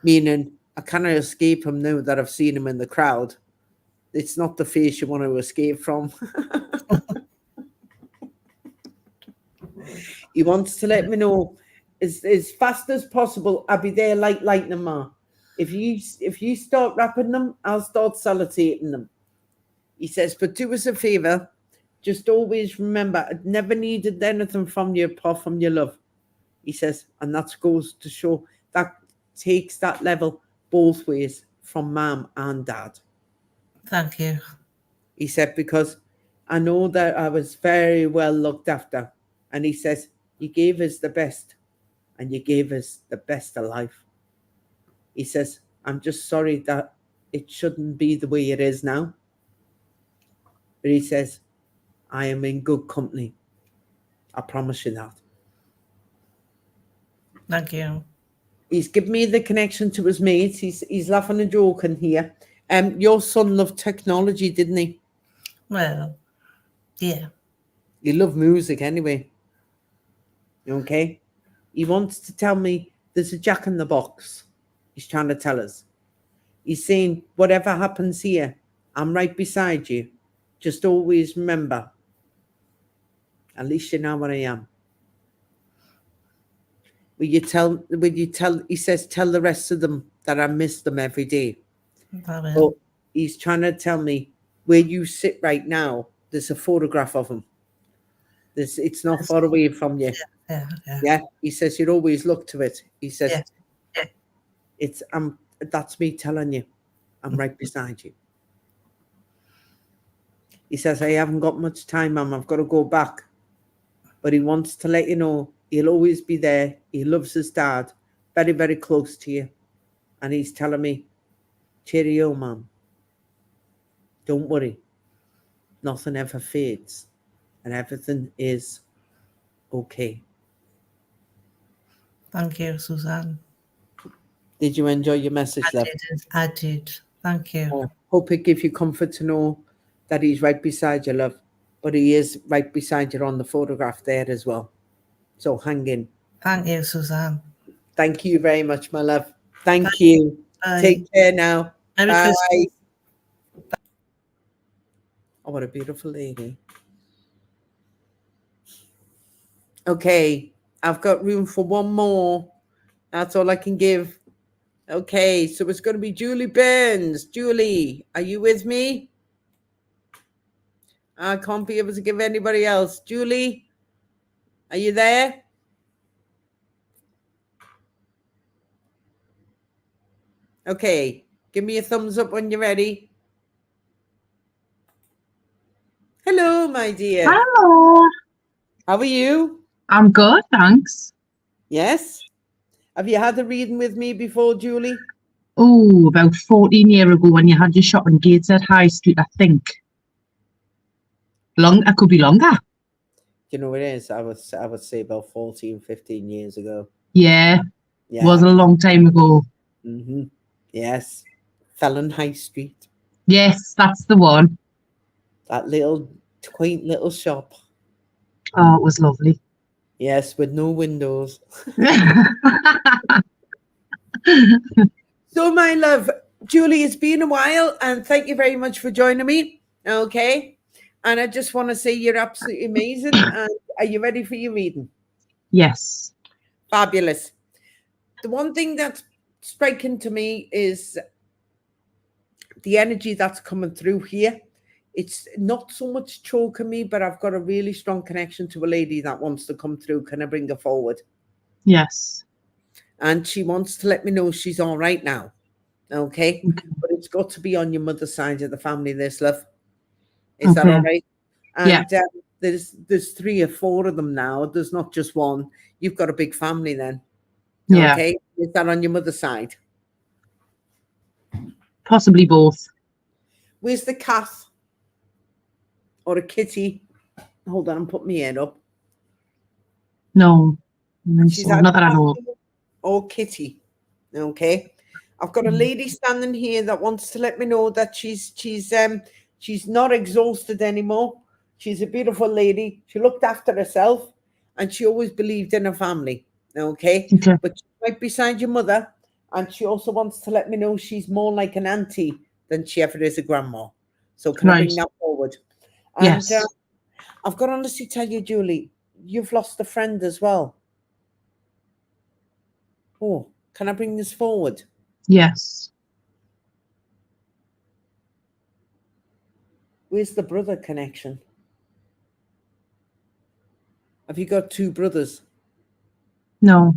Meaning, I cannot escape him now that I've seen him in the crowd. It's not the face you want to escape from. He wants to let me know as fast as possible. I'll be there like lightning, Ma. If you start wrapping them, I'll start sellotapeing them. He says, but do us a favour. Just always remember, I never needed anything from you apart from your love. He says, and that goes to show that takes that level both ways from Mum and Dad. Thank you. He said, because I know that I was very well looked after. And he says, you gave us the best, and you gave us the best of life. He says, I'm just sorry that it shouldn't be the way it is now. But he says, I am in good company. I promise you that. Thank you. He's given me the connection to his mates. He's laughing and joking here. Your son loved technology, didn't he? Well, yeah. He loved music anyway. Okay? He wants to tell me there's a Jack in the Box. He's trying to tell us. He's saying, whatever happens here, I'm right beside you. Just always remember. At least you know where I am. He says, tell the rest of them that I miss them every day. But he's trying to tell me where you sit right now, there's a photograph of him. It's not far away from you. Yeah. He says, you'd always look to it. He says, that's me telling you, I'm right beside you. He says, I haven't got much time, Mum. I've got to go back. But he wants to let you know he'll always be there. He loves his dad, very, very close to you. And he's telling me, cheerio, Mum. Don't worry. Nothing ever fades. And everything is okay. Thank you, Suzanne. Did you enjoy your message, love? I did. Thank you. Hope it gives you comfort to know that he's right beside you, love. But he is right beside you on the photograph there as well. So hang in. Thank you, Suzanne. Thank you very much, my love. Thank you. Bye. Take care now. Merry Bye. Christmas. Oh, what a beautiful lady. Okay, I've got room for one more. That's all I can give. Okay, so it's going to be Julie Burns. Julie, are you with me? I can't be able to give anybody else. Julie, are you there? Okay, give me a thumbs up when you're ready. Hello, my dear. Hello. How are you? I'm good, thanks. Yes. Have you had a reading with me before, Julie? Oh, about 14 years ago when you had your shop in Gateshead High Street, I think. It could be longer. You know, it is. I would say about 14, 15 years ago. Yeah. Was a long time ago. Mm-hmm. Yes. Felon High Street. Yes, that's the one. That little, quaint little shop. Oh, it was lovely. Yes, with no windows. So, my love, Julie, it's been a while, and thank you very much for joining me. Okay. And I just want to say you're absolutely amazing. And are you ready for your reading? Yes. Fabulous. The one thing that's striking to me is the energy that's coming through here. It's not so much choking me, but I've got a really strong connection to a lady that wants to come through. Can I bring her forward? Yes. And she wants to let me know she's all right now. Okay. But it's got to be on your mother's side of the family, this, love. Is that all right? And there's 3 or 4 of them now. There's not just one. You've got a big family then. Yeah. Okay. Is that on your mother's side? Possibly both. Where's the cat? Or a kitty? Hold on, I'm putting my head up. No. She's Not that I know. Or kitty. Okay. I've got a lady standing here that wants to let me know that she's not exhausted anymore. She's a beautiful lady. She looked after herself and she always believed in her family. Okay. But she's right beside your mother, and she also wants to let me know she's more like an auntie than she ever is a grandma. So can I bring that forward? And Yes. I've got to honestly tell you, Julie, you've lost a friend as well. Oh, can I bring this forward? Yes. Where's the brother connection? Have you got two brothers? No.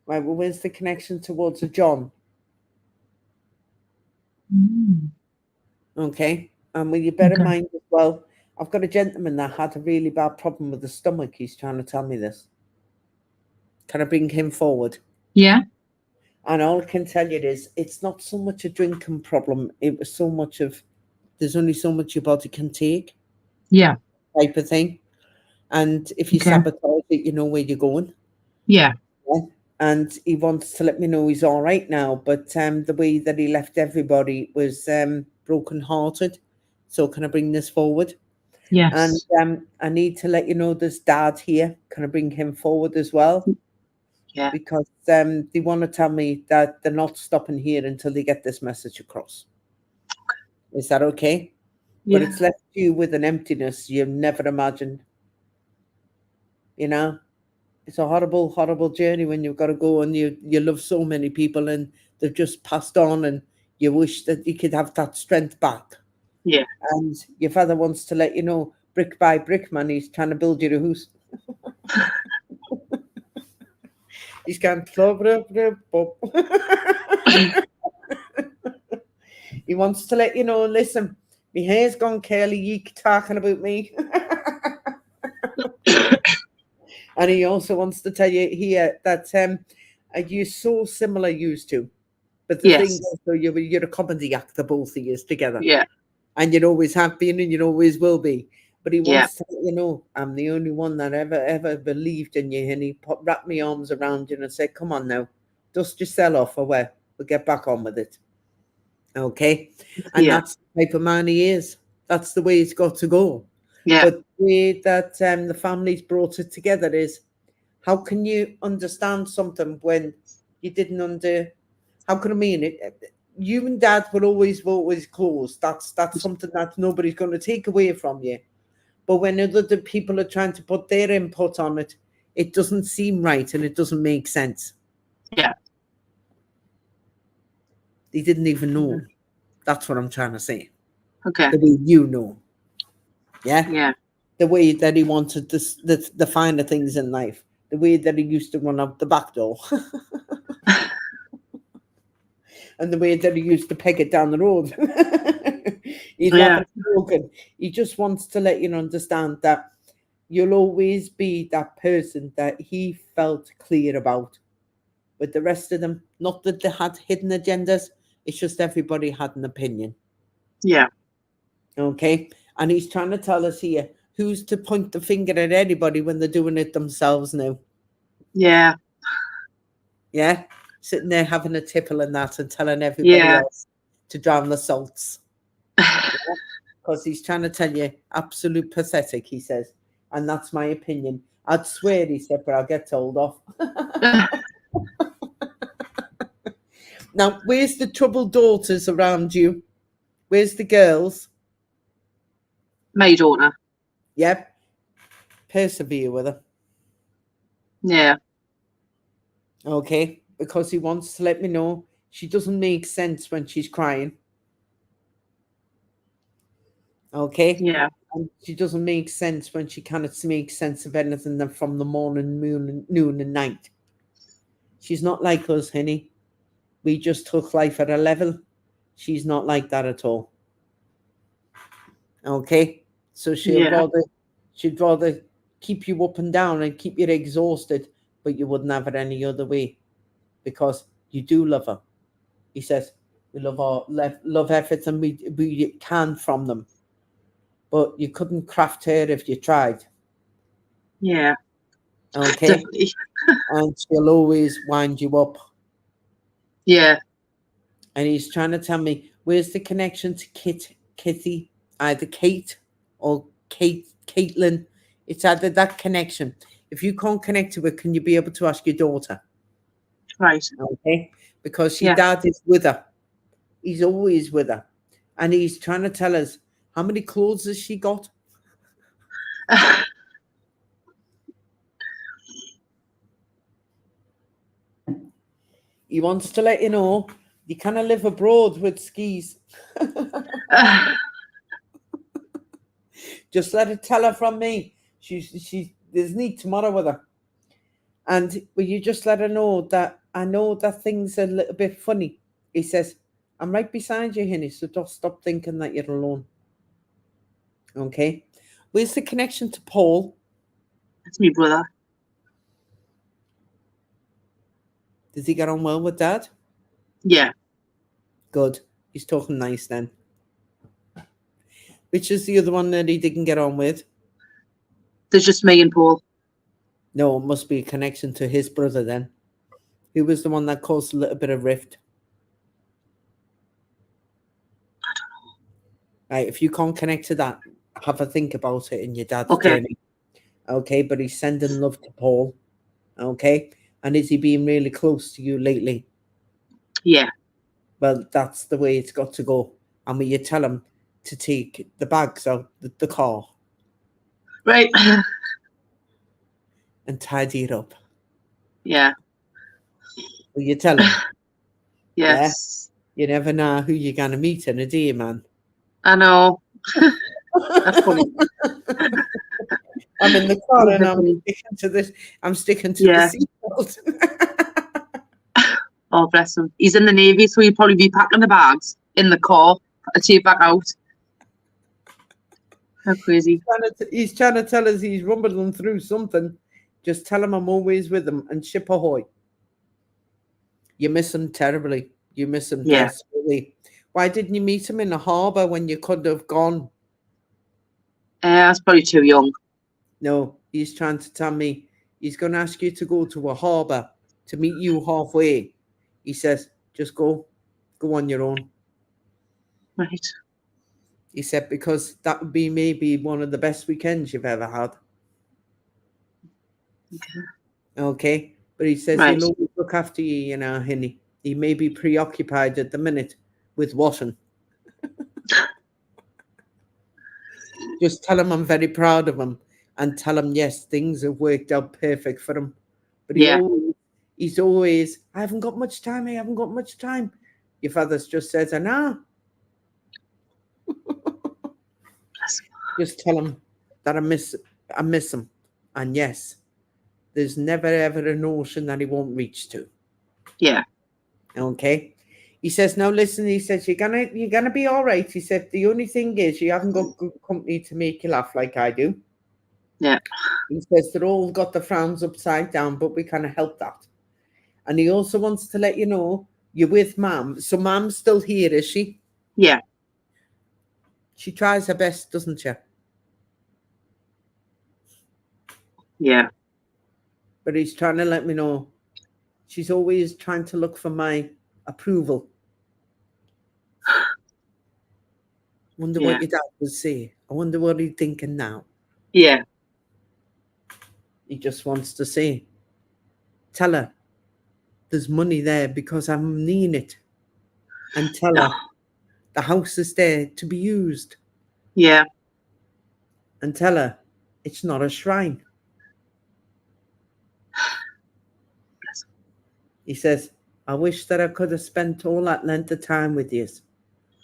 Right, well, where's the connection towards a John? Mm. Okay. And will you bear in Okay. mind as well, I've got a gentleman that had a really bad problem with the stomach. He's trying to tell me this. Can I bring him forward? Yeah. And all I can tell you is it's not so much a drinking problem. It was so much of there's only so much your body can take Yeah. type of thing. And if you Okay. sabotage it, you know where you're going. Yeah. Yeah. And he wants to let me know he's all right now. But the way that he left everybody was broken-hearted. So can I bring this forward? And Yes. I need to let you know there's Dad here. Can I bring him forward as well? Yeah. Because they want to tell me that they're not stopping here until they get this message across. Is that okay? But Yeah. it's left you with an emptiness you never imagined. You know, it's a horrible, horrible journey when you've got to go and you love so many people and they've just passed on and you wish that you could have that strength back. Yeah. And your father wants to let you know, brick by brick, man, he's trying to build you a house. He's going, he wants to let you know, listen, my hair's gone curly, you talking about me. And he also wants to tell you here that you're so similar used to. But the thing Yes. is, though, you're a comedy actor, both of you together. Yeah. And you always have been and you always will be. But he Yeah. wants to let you know, I'm the only one that ever believed in you. And he wrapped my arms around you and said, come on now, dust yourself off away. We'll get back on with it. Okay? And Yeah. that's the type of man he is. That's the way it's got to go. Yeah. But the way that the family's brought it together is, how can you understand something when you didn't how can I mean it? You and Dad will always close. That's something that nobody's going to take away from you. But when other people are trying to put their input on it, it doesn't seem right and it doesn't make sense. Yeah. They didn't even know. That's what I'm trying to say. Okay. The way you know. Yeah? Yeah. The way that he wanted the finer things in life. The way that he used to run out the back door. And the way that he used to peg it down the road. He's Yeah. laughing broken. He just wants to let you understand that you'll always be that person that he felt clear about. With the rest of them, not that they had hidden agendas, it's just everybody had an opinion. Yeah. Okay? And he's trying to tell us here who's to point the finger at anybody when they're doing it themselves now. Yeah. Yeah? Sitting there having a tipple and that and telling everybody Yeah. else to drown the salts. Because he's trying to tell you, absolute pathetic, he says. And that's my opinion. I'd swear, he said, but I'll get told off. Now, where's the troubled daughters around you? Where's the girls? My daughter. Yep. Persevere with her. Yeah. Okay? Because he wants to let me know she doesn't make sense when she's crying. Okay? Yeah. And she doesn't make sense when she cannot make sense of anything than from the morning, noon, and night. She's not like us, honey. We just took life at a level. She's not like that at all. Okay? So she'd rather keep you up and down and keep you exhausted, but you wouldn't have it any other way because you do love her. He says, we love everything we can from them. But you couldn't craft her if you tried. Yeah. Okay? Definitely. And she'll always wind you up. Yeah. And he's trying to tell me, where's the connection to Kitty, either Kate or Caitlin? It's either that connection. If you can't connect to it, can you be able to ask your daughter? Right. Okay? Because your dad is with her. He's always with her. And he's trying to tell us, how many clothes has she got? He wants to let you know you kind of live abroad with skis. Just let her tell her from me. There's need tomorrow with her. And will you just let her know that I know that things are a little bit funny. He says, I'm right beside you, Henny, so don't stop thinking that you're alone. Okay. Where's the connection to Paul? That's my brother. Does he get on well with Dad? Yeah. Good. He's talking nice then. Which is the other one that he didn't get on with? There's just me and Paul. No, it must be a connection to his brother then. Who was the one that caused a little bit of rift? I don't know. Right, if you can't connect to that, have a think about it in your dad's Okay. journey. Okay, but he's sending love to Paul. Okay, and is he being really close to you lately? Yeah. Well, that's the way it's got to go. And will you tell him to take the bags out the car Right. and tidy it up? Yeah. Will you tell him? Yes. Yeah? You never know who you're going to meet in a day, man. I know. That's funny. I'm in the car and I'm Funny. sticking to this. I'm sticking to Yeah. the seatbelt. Oh, bless him. He's in the Navy, so he'll probably be packing the bags in the car to take back out. How crazy. He's trying to tell us he's rumbling through something. Just tell him I'm always with him and ship ahoy. You miss him terribly. You miss him Yeah. desperately. Why didn't you meet him in the harbour when you could have gone? I was probably too young. No, he's trying to tell me he's going to ask you to go to a harbour to meet you halfway. He says, just go on your own. Right. He said, because that would be maybe one of the best weekends you've ever had. Okay. But he says Right. he'll always look after you, you know, Henny. He may be preoccupied at the minute with washing. Just tell him I'm very proud of him and tell him, yes, things have worked out perfect for him. But Yeah. he's always, I haven't got much time. I haven't got much time. Your father's just says, I know. Just tell him that I miss him. And yes, there's never ever a notion that he won't reach to. Yeah. Okay. He says, now listen, he says, you're gonna be all right. He said, the only thing is you haven't got good company to make you laugh like I do. Yeah. He says they're all got the frowns upside down, but we kind of help that. And he also wants to let you know you're with Mum. So Mum's still here, is she? Yeah. She tries her best, doesn't she? Yeah. But he's trying to let me know she's always trying to look for my approval. Wonder what your dad would say. I wonder what he's thinking now. Yeah. He just wants to say, tell her there's money there because I'm needing it. And tell her the house is there to be used. Yeah. And tell her it's not a shrine. He says, I wish that I could have spent all that length of time with you.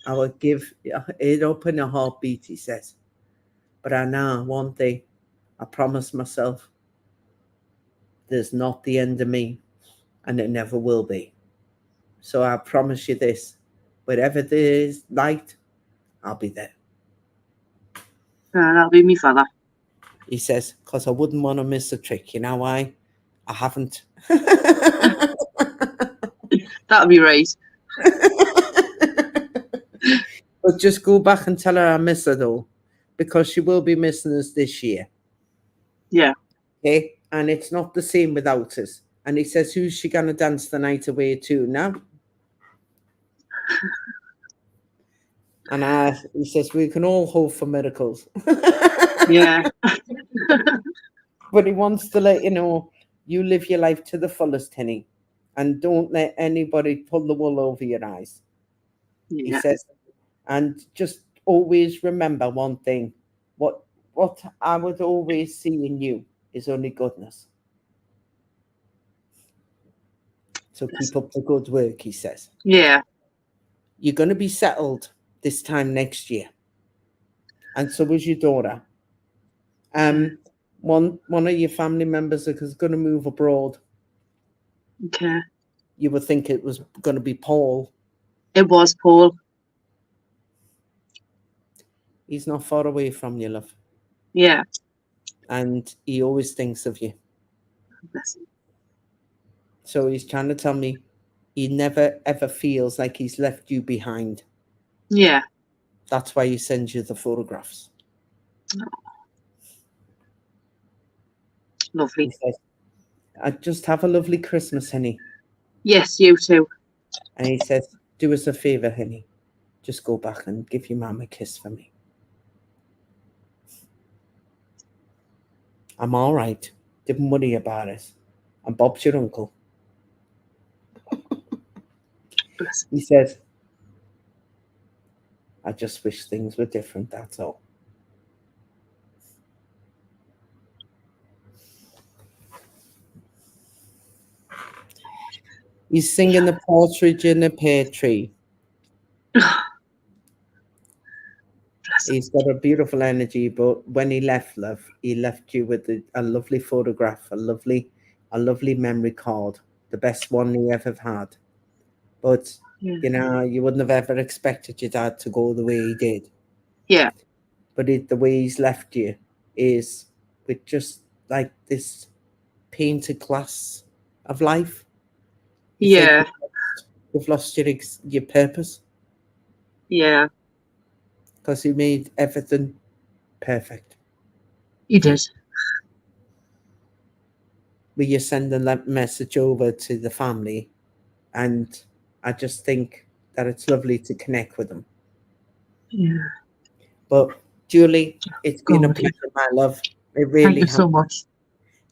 I would give it up in a heartbeat, he says. But I know one thing, I promised myself, there's not the end of me, and it never will be. So I promise you this, wherever there is light, I'll be there. That'll be me father. He says, because I wouldn't want to miss a trick. You know why? I haven't. That'll be right. But just go back and tell her I miss her though, because she will be missing us this year. Yeah. Okay, and it's not the same without us. And he says, who's she going to dance the night away to now? And he says, we can all hope for miracles. Yeah. But he wants to let you know, you live your life to the fullest, Henny, and don't let anybody pull the wool over your eyes. Yeah. He says, and just always remember one thing, what I would always see in you is only goodness. So keep up the good work, he says. Yeah. You're going to be settled this time next year. And so is your daughter. One of your family members is going to move abroad. Okay. You would think it was going to be Paul. It was Paul. He's not far away from you, love. Yeah. And he always thinks of you. Bless him. So he's trying to tell me he never ever feels like he's left you behind. Yeah. That's why he sends you the photographs. Lovely. He says, I just have a lovely Christmas, honey. Yes, you too. And he says, do us a favour, honey. Just go back and give your mum a kiss for me. I'm all right. Don't worry about it. And Bob's your uncle. Bless him. He says, I just wish things were different, that's all. He's singing the partridge in a pear tree. He's got a beautiful energy, but when he left, love, he left you with a lovely photograph, a lovely memory card, the best one he ever had. But, you know, you wouldn't have ever expected your dad to go the way he did. Yeah. But the way he's left you is with just like this painted glass of life. It's like Yeah. you've lost your purpose. Yeah. Because he made everything perfect. He did. But you're sending that message over to the family, and I just think that it's lovely to connect with them. Yeah. But Julie, it's been a God. pleasure, my love. It really Thank you has. so much.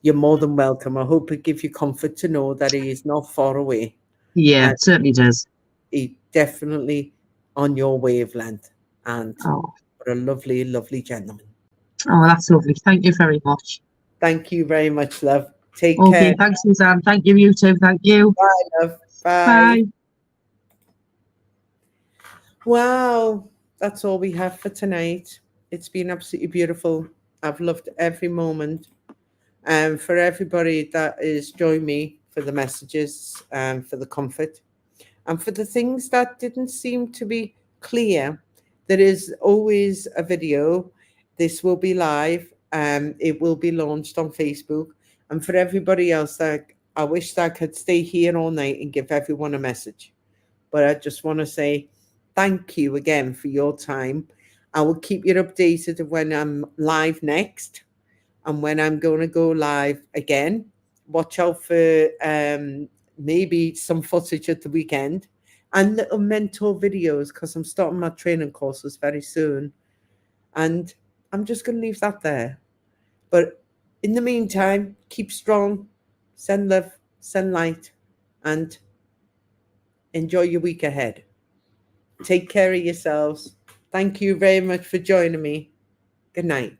You're more than welcome. I hope it gives you comfort to know that he is not far away. Yeah, it certainly does. He's definitely on your wavelength, and Oh. what a lovely, lovely gentleman. Oh, that's lovely. Thank you very much. Thank you very much, love. Take Okay, care. thanks, Suzanne. Thank you, you too. Thank you. Bye, love. Bye. Bye. Wow, that's all we have for tonight. It's been absolutely beautiful. I've loved every moment. And for everybody that has joined me for the messages and for the comfort and for the things that didn't seem to be clear, there is always a video. This will be live. It will be launched on Facebook. And for everybody else, that I wish that I could stay here all night and give everyone a message. But I just want to say thank you again for your time. I will keep you updated of when I'm live next and when I'm going to go live again. Watch out for maybe some footage at the weekend and little mentor videos, because I'm starting my training courses very soon. And I'm just going to leave that there. But in the meantime, keep strong, send love, send light, and enjoy your week ahead. Take care of yourselves. Thank you very much for joining me. Good night.